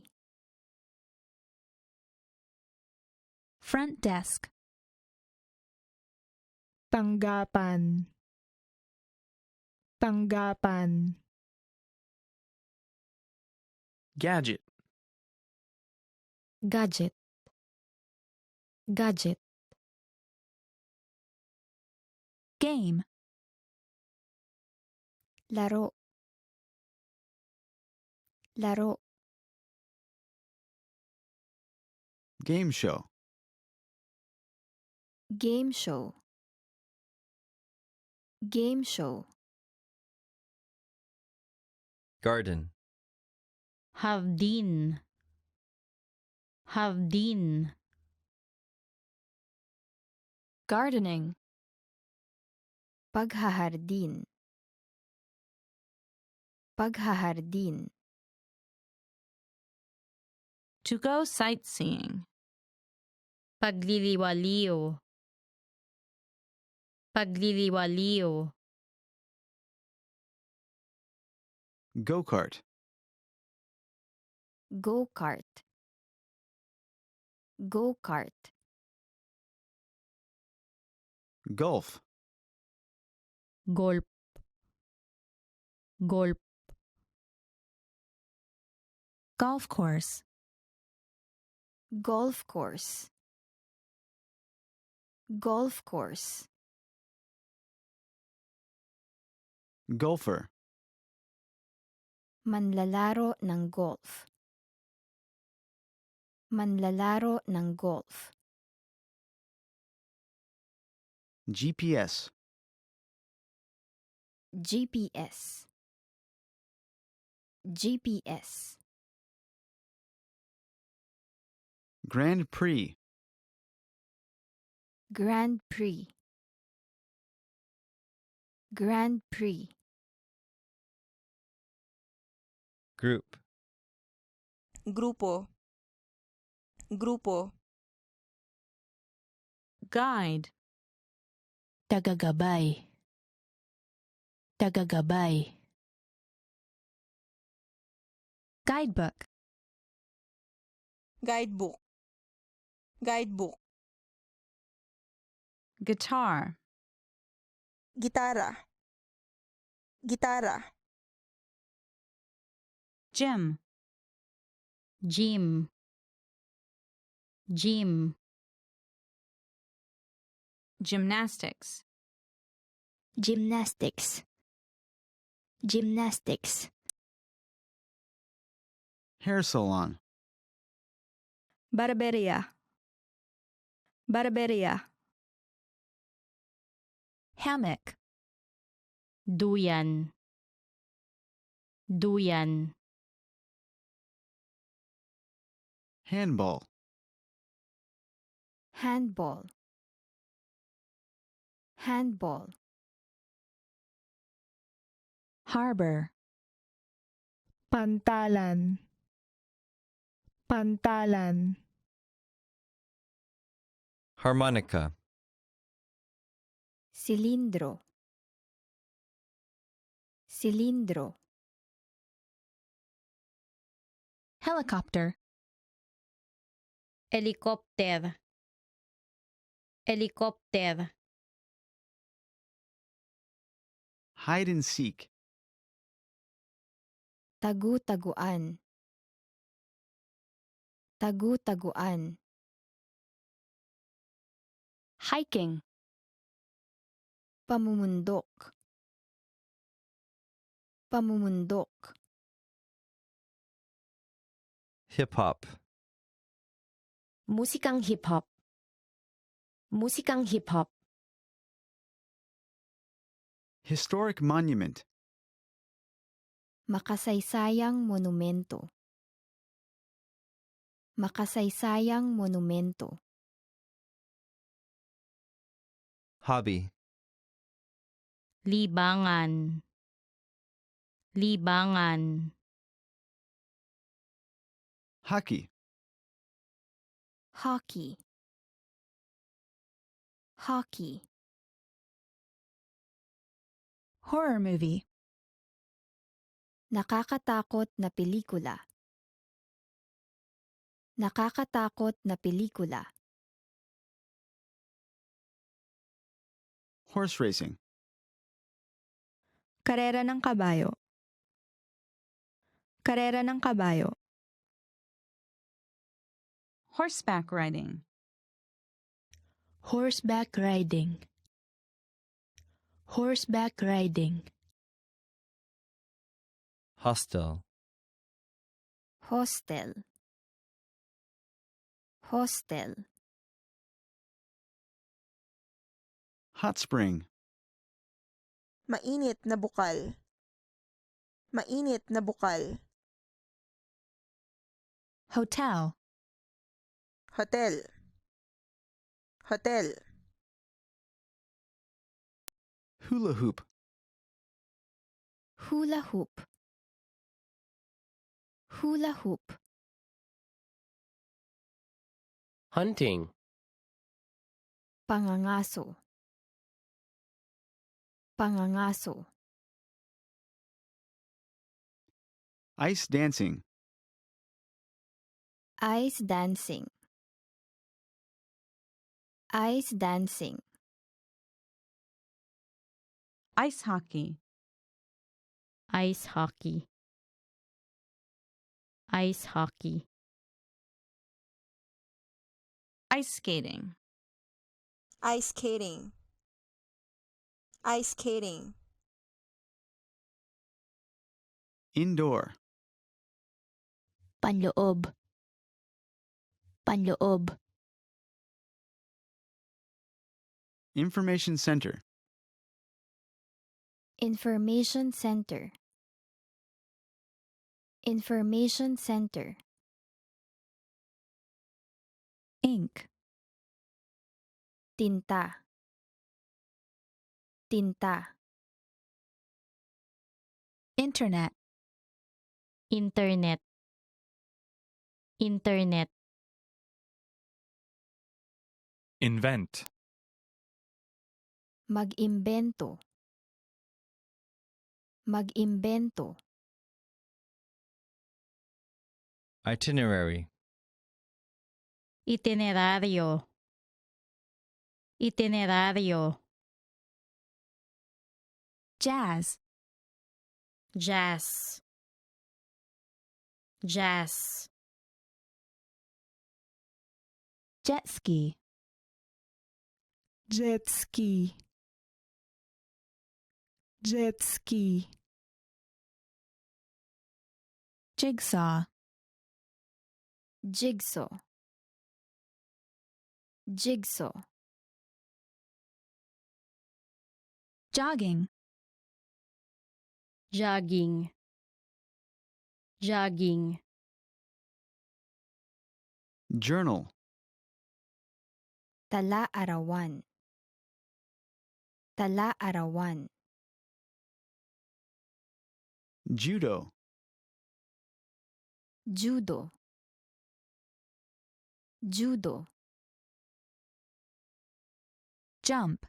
Front desk.
Tanggapan. Tanggapan.
Gadget.
Gadget. Gadget.
Game.
Laro. Laro.
Game show.
Game show. Game show.
Garden.
Havdin. Havdin.
Gardening.
Paghahardin. Paghahardin.
To go sightseeing.
Pagliliwaliw. Pagliliwaliw.
Go-kart.
Go-kart. Go-kart.
Golf.
Golf. Golf.
Golf course.
Golf course. Golf course.
Golfer.
Manlalaro ng golf. Manlalaro ng golf.
GPS.
GPS. GPS.
Grand Prix.
Grand Prix. Grand Prix.
Group.
Grupo. Grupo.
Guide. Tagagabay. Tagagabay. Guidebook.
Guidebook. Guidebook.
Guitar.
Gitara. Gitara.
Gym.
Gym. Gym.
Gymnastics.
Gymnastics. Gymnastics.
Hair salon.
Barberia. Barberia.
Hammock.
Duyan. Duyan.
Handball.
Handball. Handball.
Harbor.
Pantalan. Pantalan.
Harmonica.
Cilindro. Cilindro.
Helicopter.
Helicopter. Helicopter.
Hide and seek.
Tagu-taguan. tagu-taguan,
hiking,
pamumundok, pamumundok,
Hip-hop.
Musikang hip-hop. Musikang hip-hop.
Historic monument.
makasaysayang monumento, makasaysayang monumento,
Hobby.
Libangan. Libangan.
Hockey.
hockey, hockey,
Horror movie.
nakakatakot na pelikula, nakakatakot na pelikula,
Horse racing.
Karera ng kabayo. Karera ng kabayo. Horseback riding.
Horseback riding. Horseback riding.
Hostel.
hostel, hostel,
Hot spring.
Mainit na bukal. Mainit na bukal.
Hotel.
Hotel. Hotel.
Hula hoop.
hula hoop, hula hoop,
Hunting.
pangangaso, pangangaso,
Ice dancing.
ice dancing, ice dancing,
Ice hockey.
Ice hockey. Ice hockey.
Ice skating.
Ice skating. Ice skating.
Indoor.
Panloob. Panloob.
Information center.
information center, information center,
Ink.
tinta, tinta,
Internet.
Internet. Internet.
Invent.
mag-imbento, mag-imbento,
Itinerary.
Itinerario. Itinerario.
Jazz.
Jazz. Jazz.
Jet ski.
Jet ski. Jet ski.
Jigsaw.
jigsaw, jigsaw,
Jogging.
Jogging. Jogging.
Journal.
tala-arawan, tala-arawan,
Judo.
judo, judo,
Jump.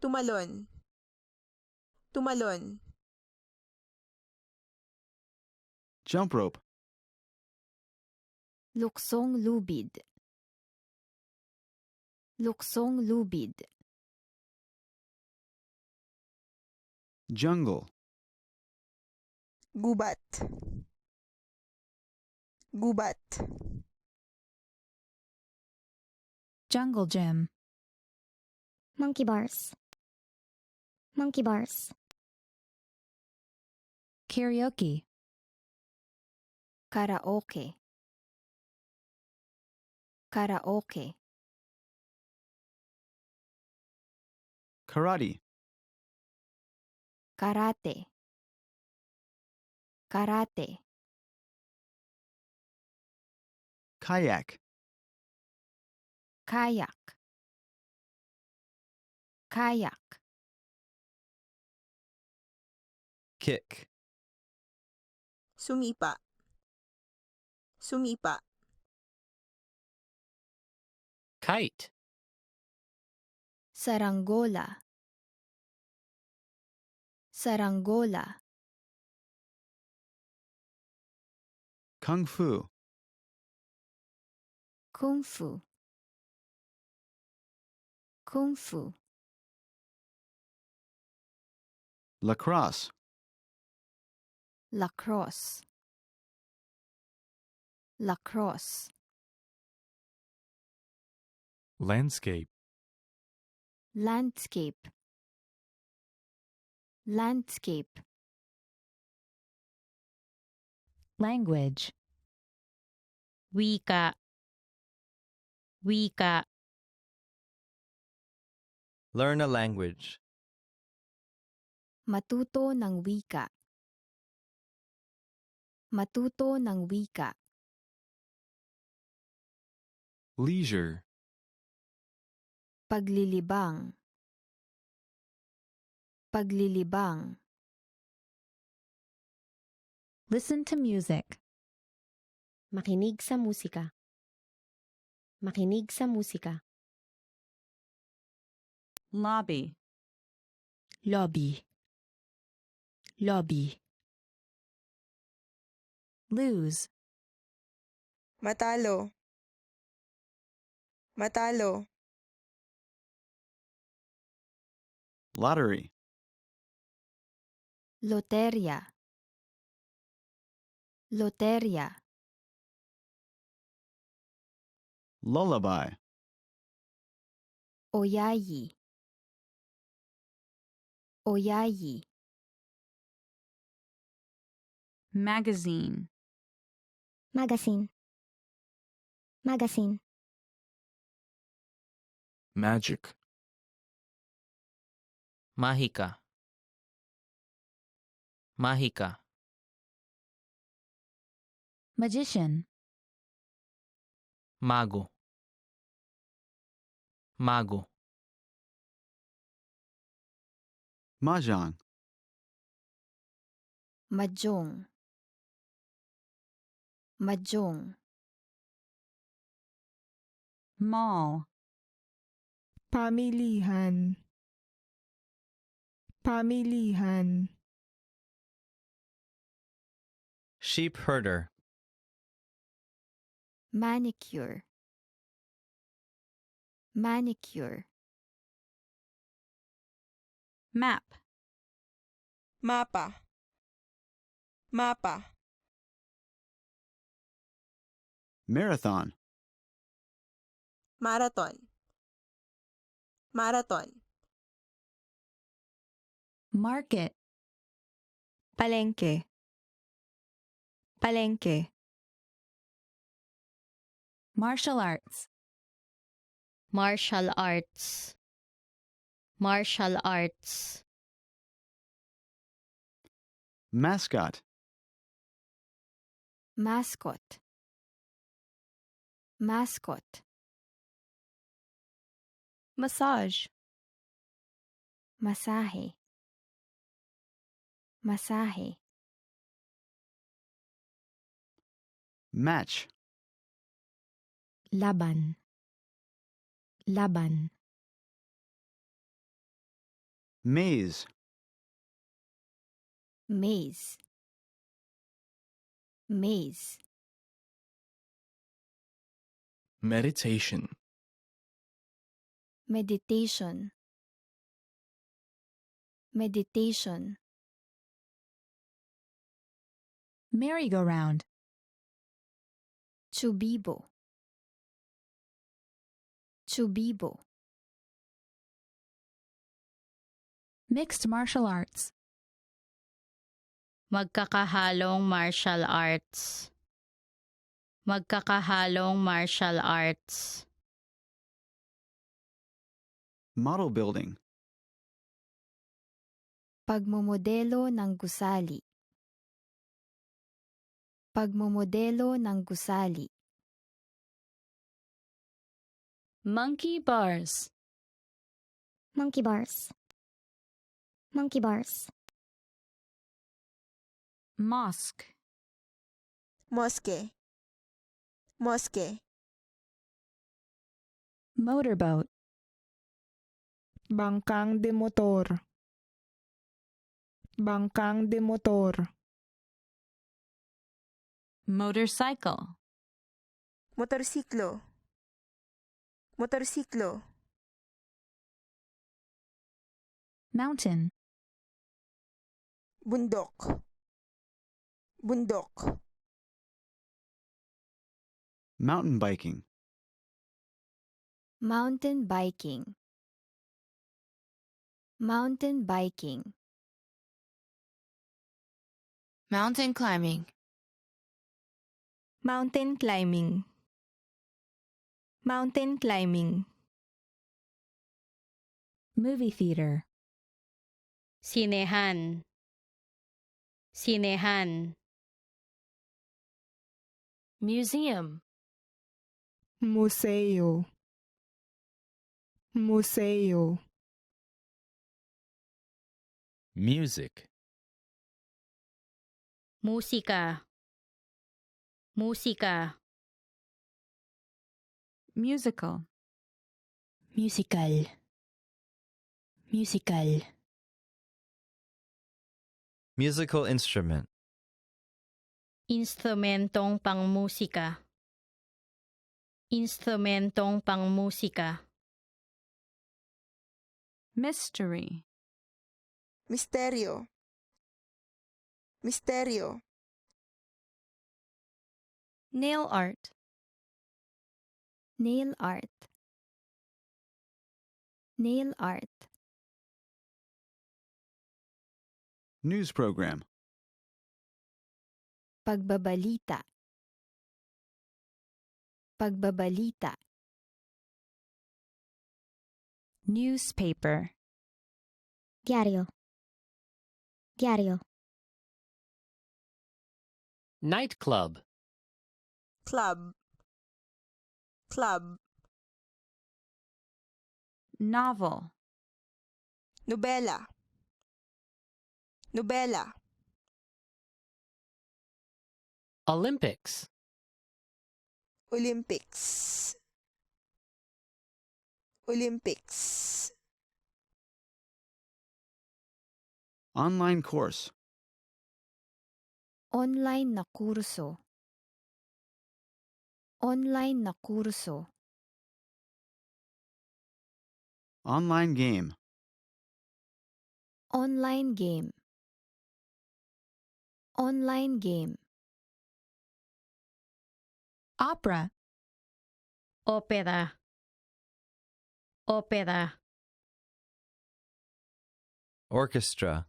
Tumalon. Tumalon.
Jump rope.
luksong lubid, luksong lubid,
Jungle.
Gubat. Gubat.
Jungle gym.
Monkey bars. Monkey bars.
Karaoke.
Karaoke. Karaoke.
Karate.
Karate. Karate.
Kayak.
Kayak. Kayak.
Kick.
Sumipa. Sumipa.
Kite.
Saranggola. Saranggola.
Kung fu.
Kung fu. Kung fu.
Lacrosse.
Lacrosse. Lacrosse.
Landscape.
Landscape. Landscape.
Language.
Wika. Wika.
Learn a language.
Matuto ng wika. Matuto ng wika.
Leisure.
Paglilibang. Paglilibang.
Listen to music.
Makinig sa musika. Makinig sa musika.
Lobby.
Lobby. Lobby.
Lose.
Matalo. Matalo.
Lottery.
Loteria. Loteria.
Lullaby.
Oyayi. Oyayi.
Magazine.
Magazine. Magazine.
Magic.
Mahika. Mahika.
Magician.
Mago. Mago.
Mahjong.
Mahjong. Mahjong.
Mall.
Pamilihan. Pamilihan.
Sheep herder.
Manicure. Manicure.
Map.
Mapa. Mapa.
Marathon.
Marathon. Marathon.
Market.
Palengke. Palengke.
Martial arts.
Martial arts. Martial arts.
Mascot.
Mascot. Mascot.
Massage.
Masahe. Masahe.
Match.
Laban. Laban.
Maze.
Maze. Maze.
Meditation.
Meditation. Meditation.
Merry-go-round.
Chubibo. Chubibo.
Mixed martial arts.
Magkakahalong martial arts. Magkakahalong martial arts.
Model building.
Pagmomodelo ng gusali. Pagmomodelo ng gusali.
Monkey bars.
Monkey bars. Monkey bars.
Mosque.
Mosque. Mosque.
Motorboat.
Bangkang de motor. Bangkang de motor.
Motorcycle.
Motorsiklo. Motorsiklo.
Mountain.
Bundok. Bundok.
Mountain biking.
Mountain biking. Mountain biking.
Mountain climbing.
Mountain climbing. Mountain climbing.
Movie theater.
Sinehan. Sinehan.
Museum.
Museo. Museo.
Music.
Musika. Musika.
Musical.
Musical. Musical.
Musical instrument.
Instrumentong pangmusika. Instrumentong pangmusika.
Mystery.
Misterio. Misterio.
Nail art.
Nail art. Nail art.
News program.
Pagbabalita. Pagbabalita.
Newspaper.
Diario. Diario.
Nightclub.
Club. Club.
Novel.
Nobela. Nobela.
Olympics.
Olympics. Olympics.
Online course.
Online na kurso. Online na kurso.
Online game.
Online game. Online game.
Opera.
Ópera. Ópera.
Orchestra.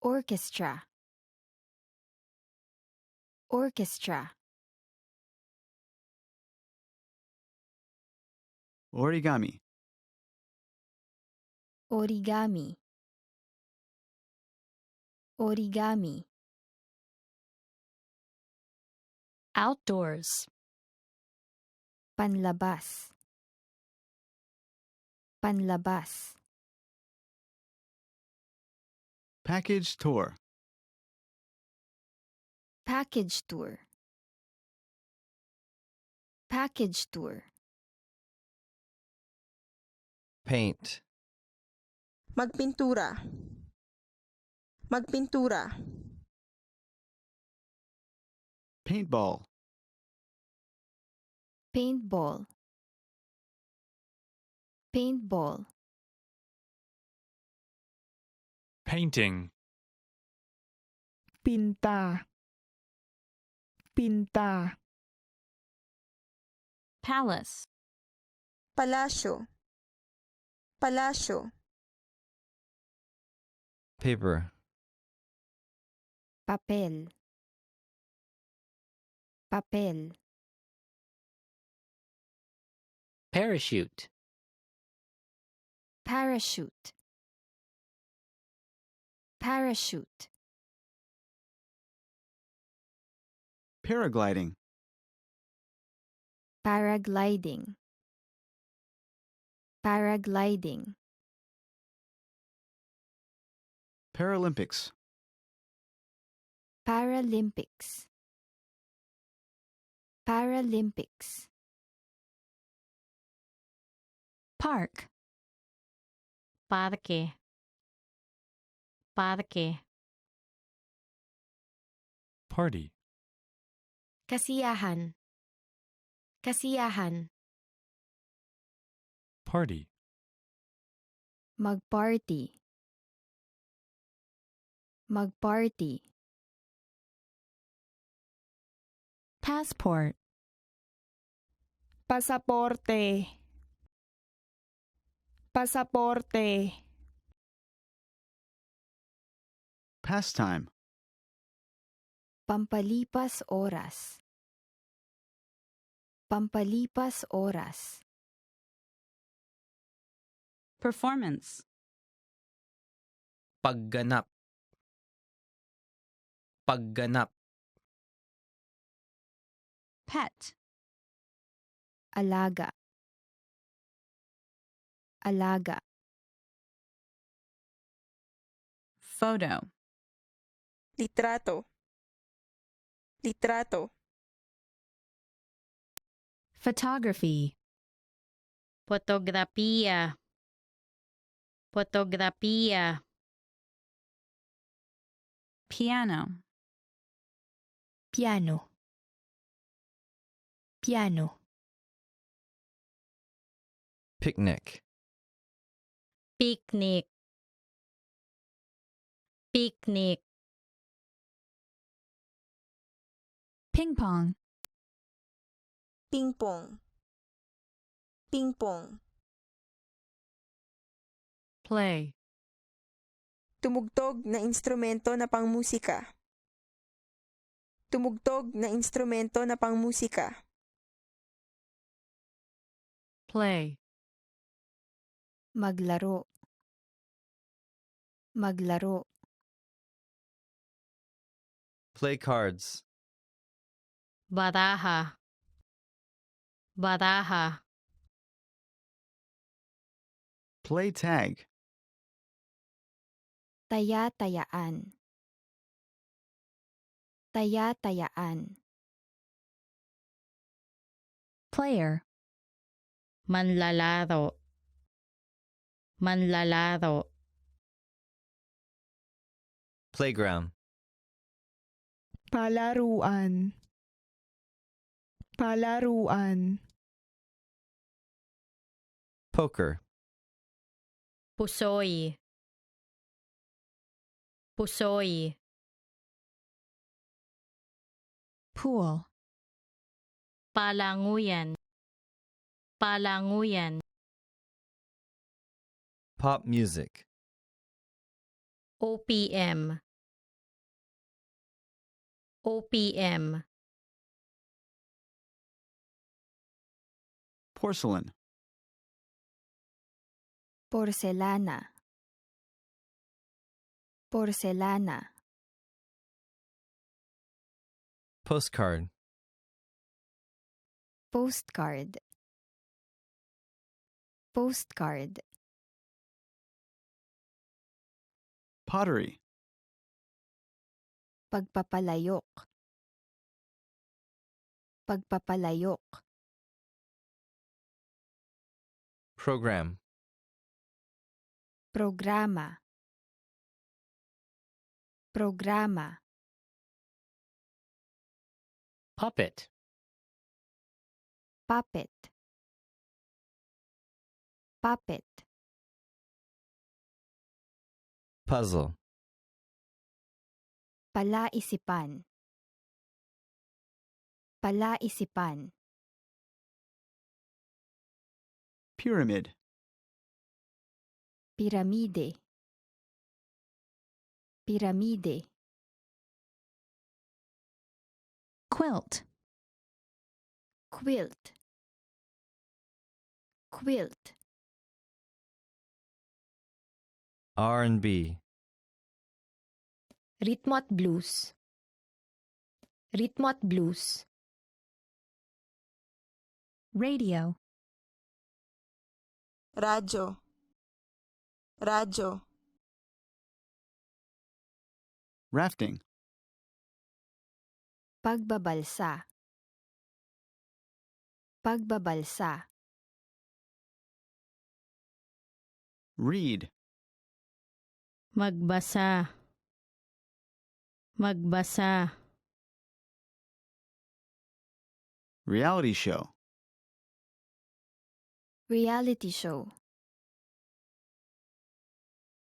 Orchestra. Orchestra.
Origami.
Origami. Origami.
Outdoors.
Panlabas. Panlabas.
Package tour.
Package tour. Package tour.
Paint.
Magpintura. Magpintura.
Paintball.
Paintball. Paintball.
Painting.
Pinta. Pinta.
Palace.
Palasyo. Palasyo.
Paper.
Papel. Papel.
Parachute.
Parachute. Parachute.
Paragliding.
Paragliding. Paragliding.
Paralympics.
Paralympics. Paralympics.
Park.
Parque. Parque.
Party.
Kasiyahan. Kasiyahan.
Party.
Magparty. Magparty.
Passport.
Pasaporte. Pasaporte.
Pastime.
Pampalipas oras. Pampalipas oras.
Performance.
Pagganap. Pagganap.
Pet.
Alaga. Alaga.
Photo.
Litrato. Litrato.
Photography.
Fotografía. Fotografía.
Piano.
Piano. Piano.
Picnic.
Picnic. Picnic.
Ping pong.
Ping pong. Ping pong.
Play.
Tumugtog na instrumento na pangmusika. Tumugtog na instrumento na pangmusika.
Play.
Maglaro. Maglaro.
Play cards.
Baraja. Baraja.
Play tag.
Taya-tayaan. Taya-tayaan.
Player.
Manlalaro. Manlalaro.
Playground.
Palaruan. Palaruan.
Poker.
Pusoy. Pusoy.
Pool.
Palanguyan. Palanguyan.
Pop music.
OPM. OPM.
Porcelain.
Porcelana. Porcelana.
Postcard.
Postcard. Postcard.
Pottery.
Pagpapalayok. Pagpapalayok.
Program.
Programa. Programa.
Puppet.
Puppet. Puppet.
Puzzle.
Palaisipan. Palaisipan.
Pyramid.
Piramide. Piramide.
Quilt.
Quilt. Quilt.
R&B.
Ritmo at blues. Ritmo at blues.
Radio.
Radyo. Radyo.
Rafting.
Pagbabalsa. Pagbabalsa.
Read.
Magbasa. Magbasa.
Reality show.
Reality show.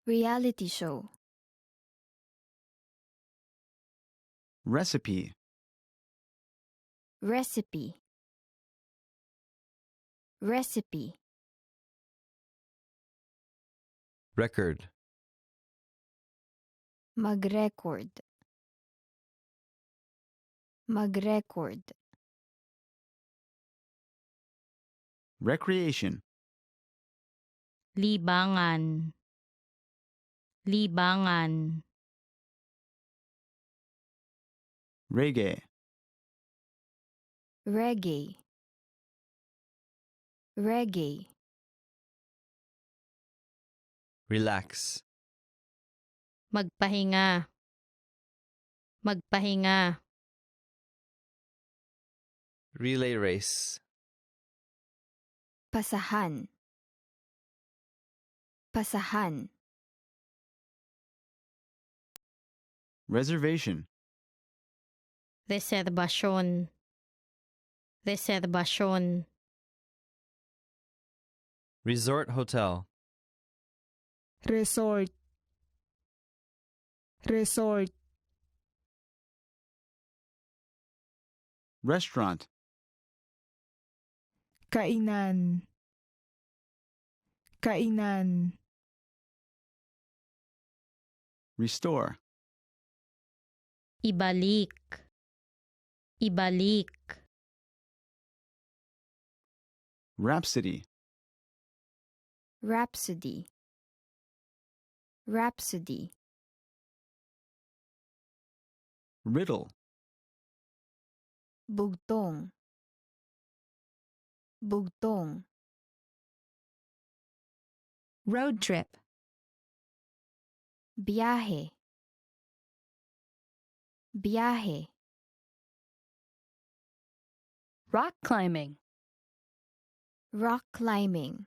Reality show.
Recipe.
Recipe. Recipe.
Record.
Mag-record. Mag-record.
Recreation.
Libangan. Libangan.
Reggae.
Reggae. Reggae.
Relax.
Magpahinga. Magpahinga.
Relay race.
Pasahan. Pasahan.
Reservation.
Reservasyon. Reservasyon.
Resort hotel.
Resort. Resort.
Restaurant.
Kainan. Kainan.
Restore.
Ibalik. Ibalik.
Rhapsody.
Rhapsody. Rhapsody.
Riddle.
Bugtong. Bugtong.
Road trip.
Biyahe. Biyahe.
Rock climbing.
Rock climbing.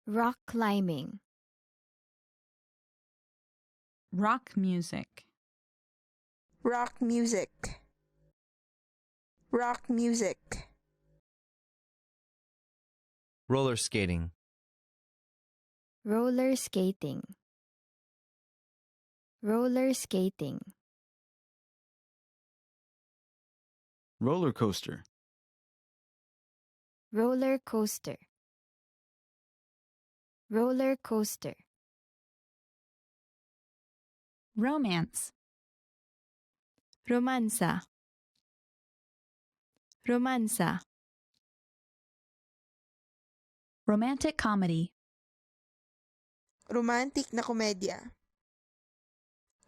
Rock climbing.
Rock music.
Rock music. Rock music.
Roller skating.
Roller skating. Roller skating.
Roller coaster.
Roller coaster. Roller coaster.
Romance.
Romansa. Romansa.
Romantic comedy.
Romantic na komedya.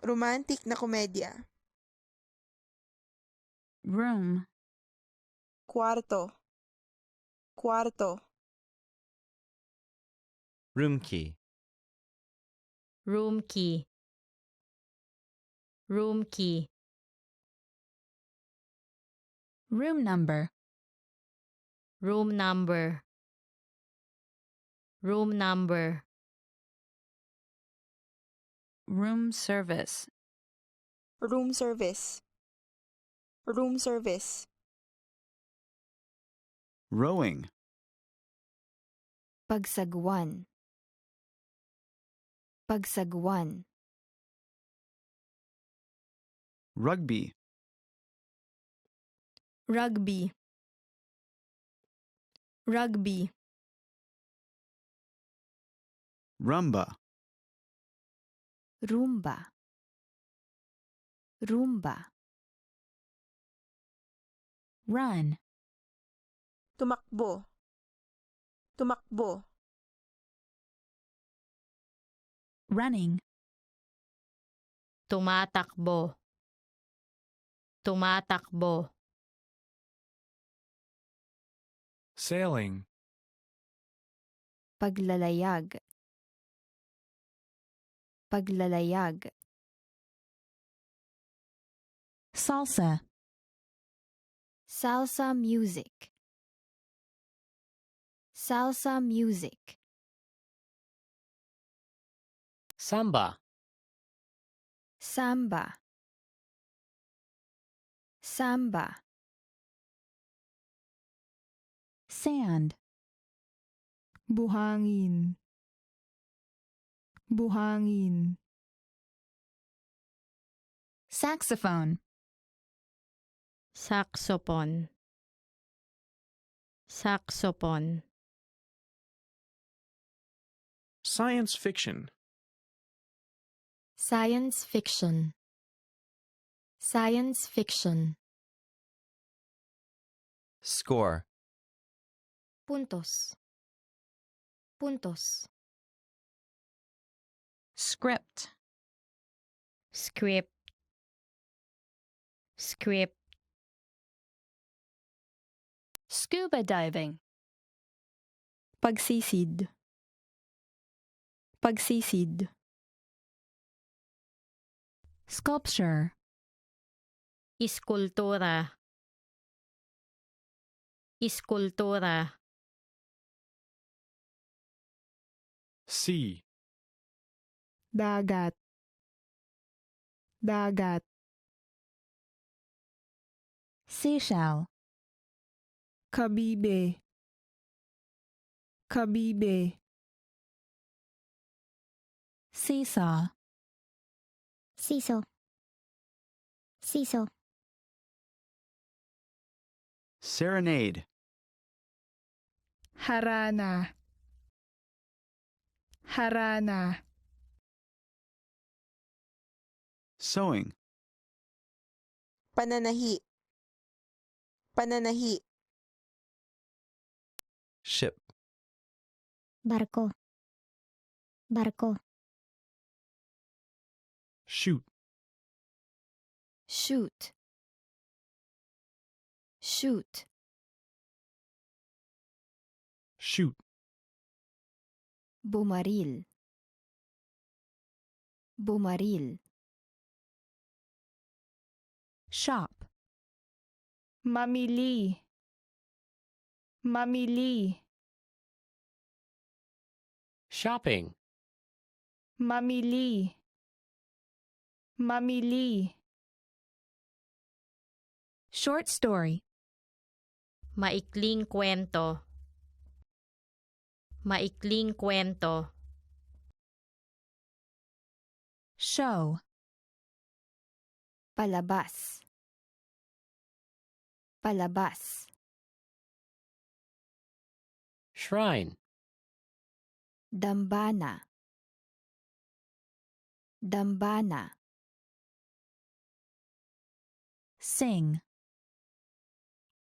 Romantic na komedya.
Room.
Kwarto. Kwarto.
Room key.
Room key. Room key.
Room number.
Room number. Room number.
Room service.
Room service. Room service.
Rowing.
Pagsagwan. Pagsagwan.
Rugby.
Rugby. Rugby.
Rumba.
Rumba. Rumba.
Run.
Tumakbo. Tumakbo.
Running.
Tumatakbo. Tumatakbo.
Sailing.
Paglalayag. Paglalayag.
Salsa.
Salsa music. Salsa music.
Samba.
Samba. Samba.
Sand.
Buhangin. Buhangin.
Saxophone.
Saxophone. Saxophone.
Science fiction.
Science fiction. Science fiction.
Score.
Puntos. Puntos.
Script.
Script. Script.
Scuba diving.
Pagsisid. Pagsisid.
Sculpture.
Iskultura. Iskultura.
Sea.
Dagat. Dagat.
Seashell.
Kabibe. Kabibe.
Seesaw.
Seesaw. Seesaw.
Serenade.
Harana. Harana.
Sewing.
Pananahi. Pananahi.
Ship.
Barko. Barko.
Shoot.
Shoot. Shoot.
Shoot.
Bumaril. Bumaril.
Shop.
Mamili. Mamili.
Shopping.
Mamili. Mamili.
Short story.
Maikling kwento. Maikling kwento.
Show.
Palabas. Palabas.
Shrine.
Dambana. Dambana.
Sing.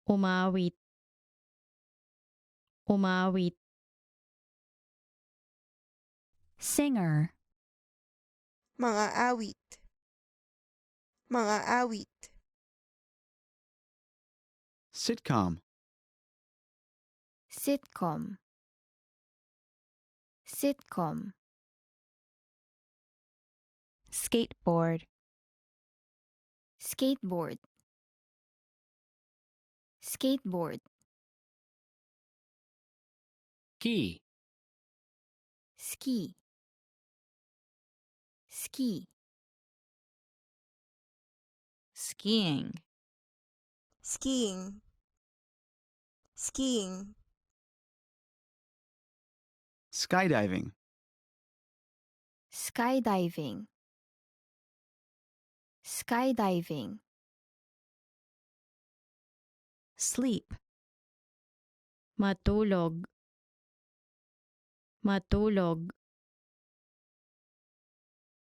Umawit. Umawit.
Singer.
Mga awit. Mga awit.
Sitcom.
Sitcom. Sitcom.
Skateboard.
Skateboard. Skateboard.
Ski.
Ski. Ski.
Skiing.
Skiing. Skiing.
Skydiving.
Skydiving. Skydiving.
Sleep.
Matulog. Matulog.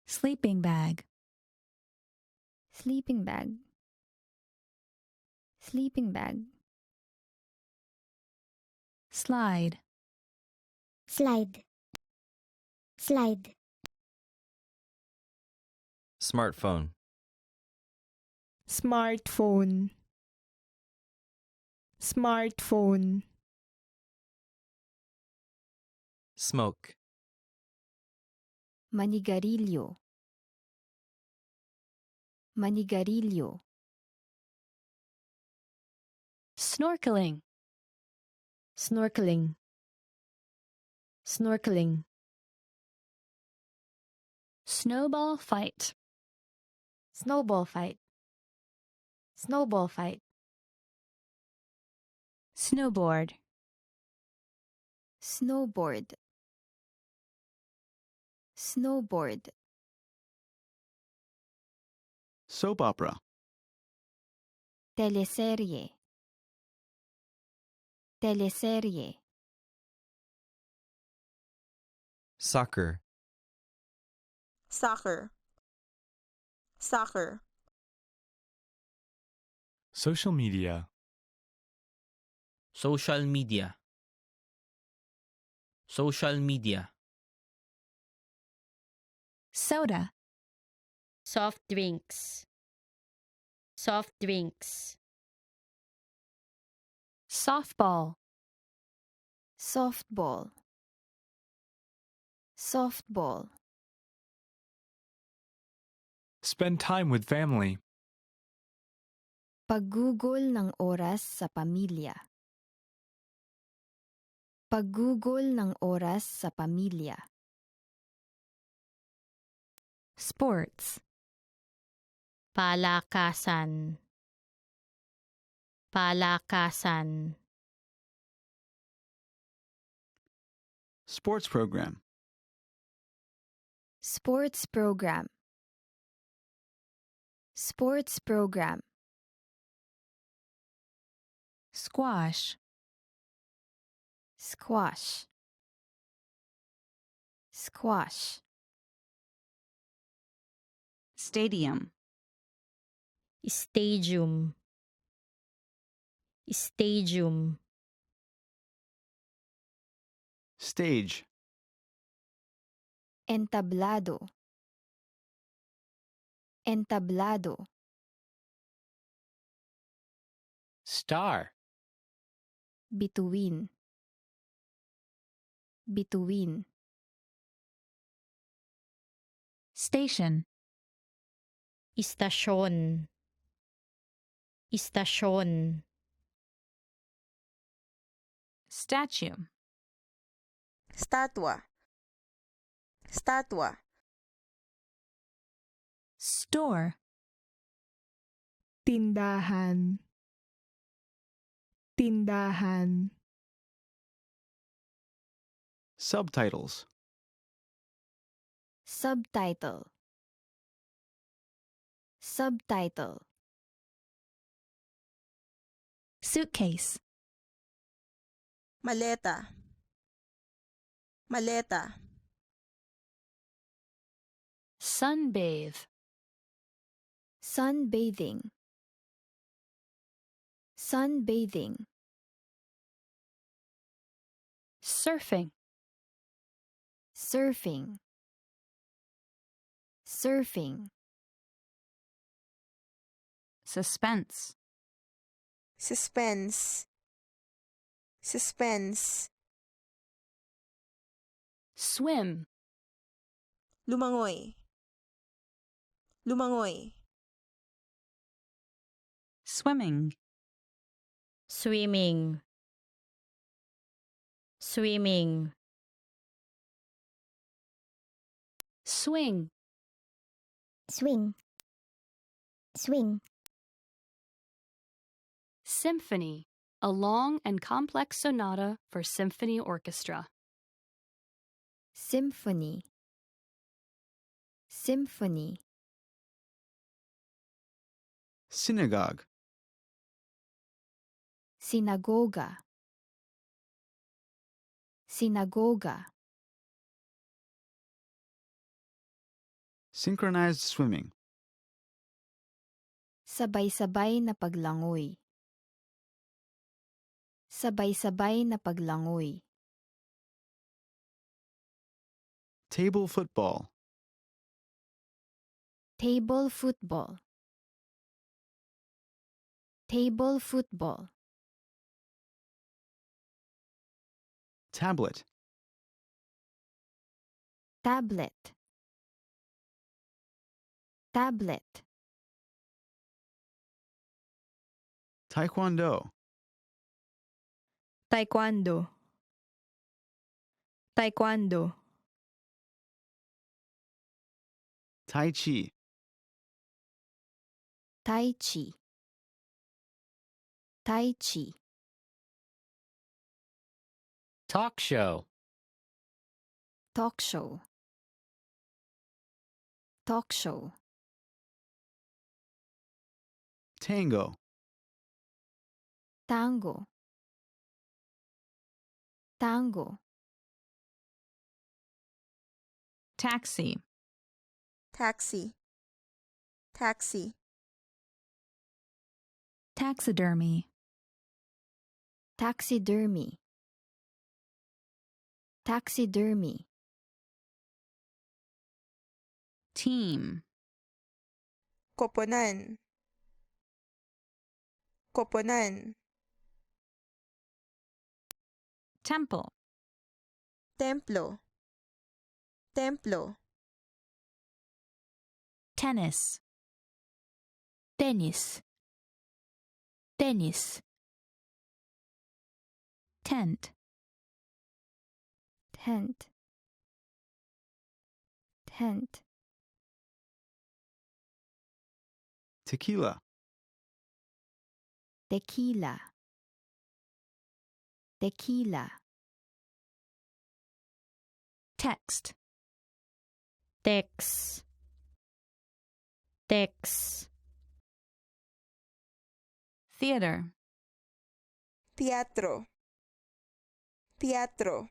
Sleeping bag.
Sleeping bag. Sleeping bag.
Slide.
Slide. Slide.
Smartphone.
Smartphone. Smartphone.
Smoke.
Manigarilyo. Manigarilyo.
Snorkeling.
Snorkeling. Snorkeling.
Snowball fight.
Snowball fight. Snowball fight.
Snowboard.
Snowboard. Snowboard.
Soap opera.
Teleserye. Teleserye.
Soccer.
Soccer. Soccer.
Social media.
Social media. Social media.
Soda.
Soft drinks. Soft drinks.
Softball.
Softball. Softball.
Spend time with family.
Paggugol ng oras sa pamilya. Paggugol ng oras sa pamilya.
Sports.
Palakasan. Palakasan.
Sports program.
Sports program. Sports program.
Squash.
Squash. Squash.
Stadium.
Stadium. Stadium.
Stage.
Entablado. Entablado.
Star.
Bituin. Bituin.
Station.
Istasyon. Istasyon.
Statue.
Statwa. Statwa.
Store.
Tindahan. Tindahan.
Subtitles.
Subtitle. Subtitle.
Suitcase.
Maleta. Maleta.
Sunbathe.
Sunbathing. Sunbathing.
Surfing.
Surfing. Surfing.
Suspense.
Suspense. Suspense.
Swim.
Lumangoy. Lumangoy.
Swimming.
Swimming. Swimming.
Swing.
Swing. Swing.
Symphony. A long and complex sonata for symphony orchestra.
Symphony. Symphony.
Synagogue.
Sinagoga. Sinagoga.
Synchronized swimming.
Sabay-sabay na paglangoy. Sabay-sabay na paglangoy.
Table football.
Table football. Table football.
Tablet.
Tablet. Tablet.
Taekwondo.
Taekwondo. Taekwondo.
Tai Chi.
Tai Chi. Tai Chi.
Talk show.
Talk show. Talk show.
Tango.
Tango. Tango.
Taxi.
Taxi. Taxi.
Taxidermy.
Taxidermy. Taxidermy.
Team.
Koponan. Koponan.
Temple.
Templo. Templo.
Tennis. Tennis. Tennis.
Tent.
Tent. Tent.
Tequila.
Tequila. Tequila.
Text.
Text. Text.
Theater.
Teatro. Teatro.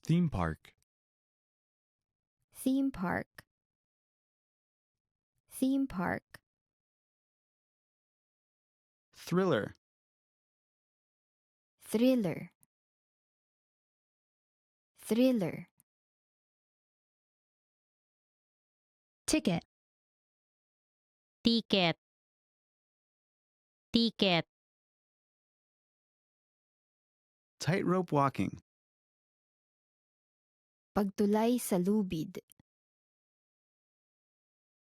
Theme park.
Theme park. Theme park.
Thriller.
Thriller. Thriller.
Ticket.
Ticket. Ticket.
Tightrope walking.
Pagtulay sa lubid.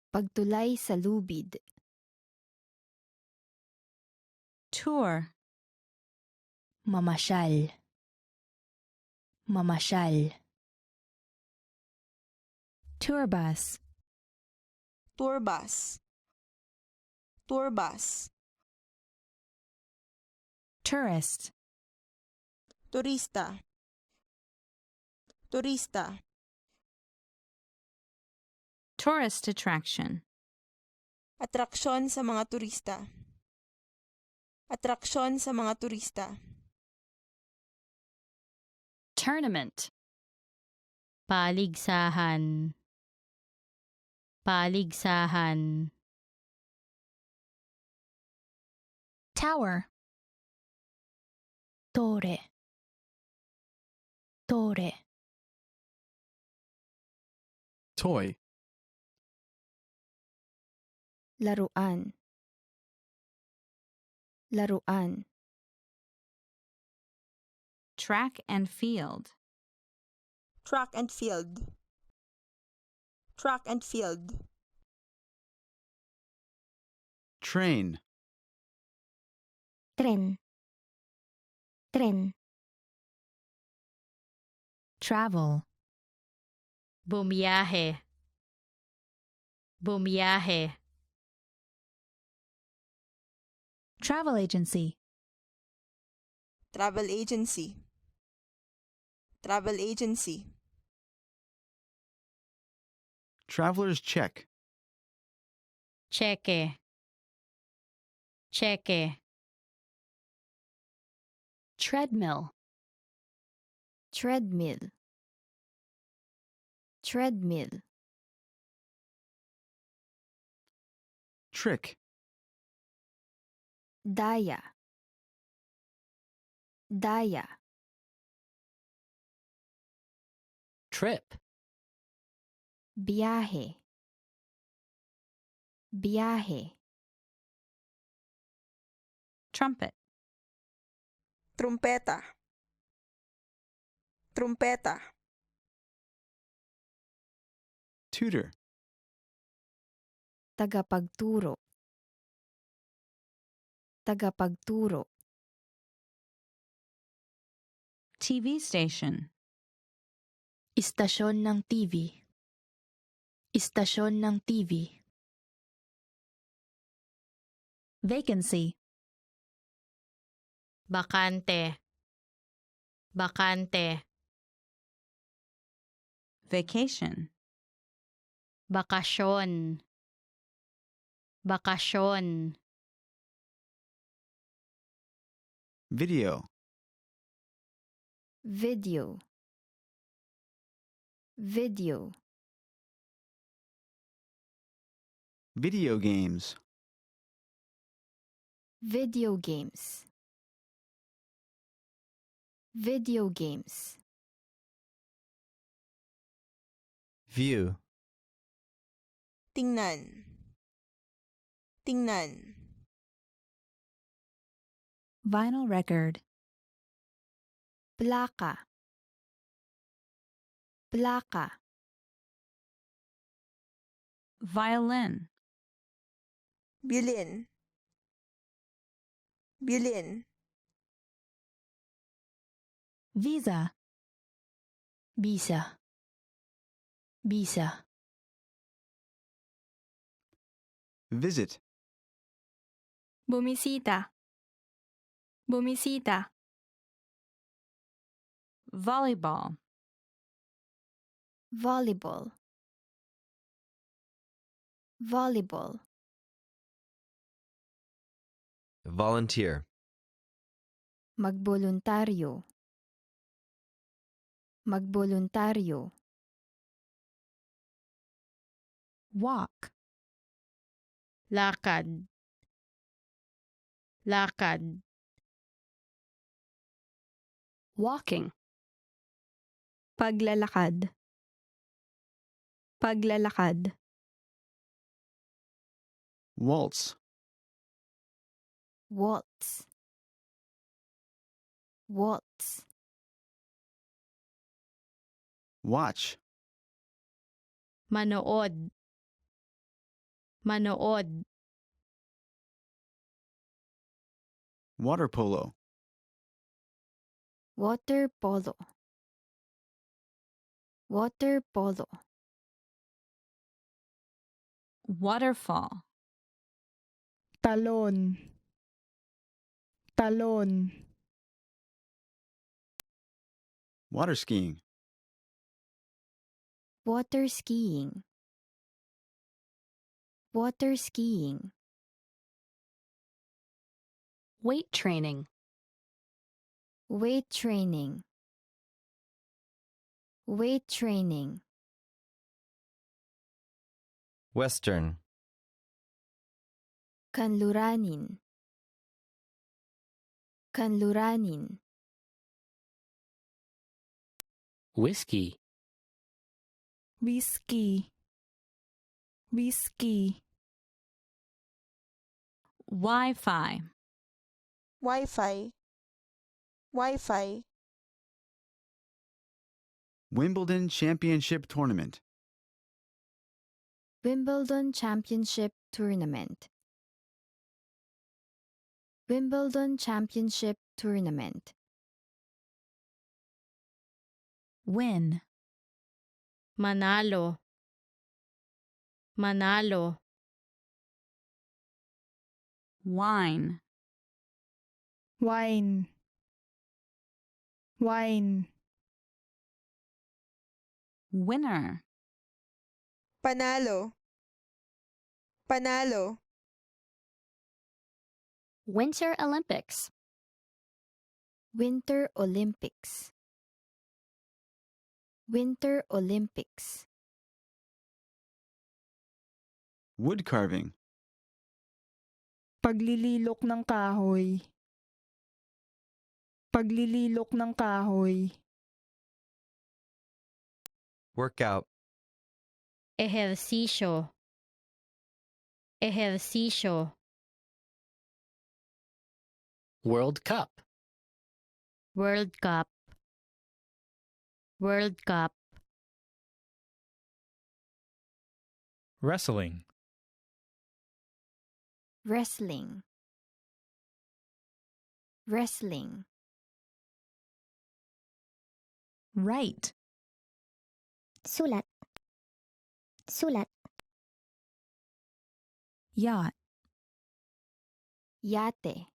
Pagtulay sa lubid.
Tour.
Mamasyal. Mamasyal.
Tour bus.
Tour bus. Tour bus.
Tourist.
Turista. Turista.
Tourist attraction.
Atraksyon sa mga turista. Atraksyon sa mga turista.
Tournament.
Paligsahan. Paligsahan.
Tower.
Torre. Torre.
Toy.
Laruan. Laruan.
Track and field.
Track and field. Track and field.
Train.
Tren. Tren.
Travel.
Bumiyahe. Bumiyahe.
Travel agency.
Travel agency. Travel agency.
Traveler's check.
Cheque. Cheque.
Treadmill.
Treadmill. Treadmill.
Trick.
Daya. Daya.
Trip.
Viaje. Viaje.
Trumpet.
Trumpeta. Trumpeta.
Tutor.
Tagapagturo. Tagapagturo.
TV station.
Istasyon ng TV. Istasyon ng TV.
Vacancy.
Bakante. Bakante.
Vacation.
Bakasyon. Bakasyon.
Video.
Video. Video.
Video games.
Video games. Video games.
View.
Tingnan. Tingnan.
Vinyl record.
Plaka. Plaka.
Violin.
Violin. Violin.
Visa.
Bisa. Bisa.
Visit.
Bumisita. Bumisita.
Volleyball.
Volleyball. Volleyball.
Volunteer.
Magboluntaryo. Magboluntaryo.
Walk.
Lakad. Lakad.
Walking.
Paglalakad. Paglalakad.
Waltz.
Waltz. Waltz.
Watch.
Manood. Manood.
Water polo.
Water polo. Water polo.
Waterfall.
Talon. Talon.
Water skiing.
Water skiing. Water skiing.
Weight training.
Weight training. Weight training.
Western.
Kanluranin. Kanluranin.
Whiskey.
Whiskey. Whiskey.
Wi-Fi.
Wi-Fi. Wi-Fi.
Wimbledon Championship Tournament.
Wimbledon Championship Tournament. Wimbledon Championship Tournament.
Win.
Manalo. Manalo.
Wine.
Wine. Wine.
Winner.
Panalo. Panalo.
Winter Olympics.
Winter Olympics. Winter Olympics.
Wood carving.
Paglililok ng kahoy. Paglililok ng kahoy.
Workout.
Ejercicio. Ejercicio.
World Cup.
World Cup. World Cup.
Wrestling.
Wrestling. Wrestling.
Write.
Sulat. Sulat.
Yacht.
Yate.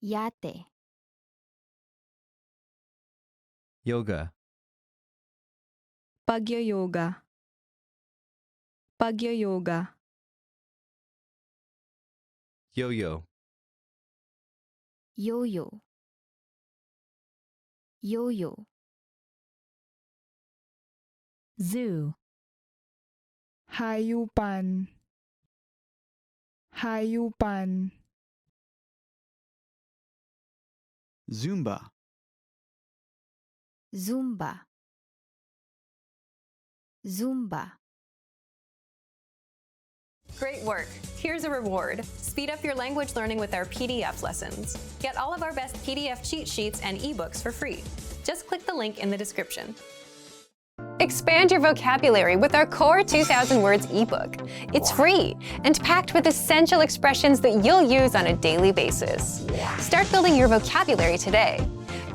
Yate.
Yoga.
Pagyo-yoga. Pagyo-yoga.
Yo-yo.
Yo-yo. Yo-yo.
Zoo.
Hayupan. Hayupan.
Zumba.
Zumba. Zumba.
Great work. Here's a reward. Speed up your language learning with our PDF lessons. Get all of our best PDF cheat sheets and ebooks for free. Just click the link in the description. Expand your vocabulary with our Core 2000 Words ebook. It's free and packed with essential expressions that you'll use on a daily basis. Start building your vocabulary today.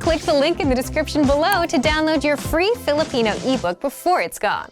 Click the link in the description below to download your free Filipino ebook before it's gone.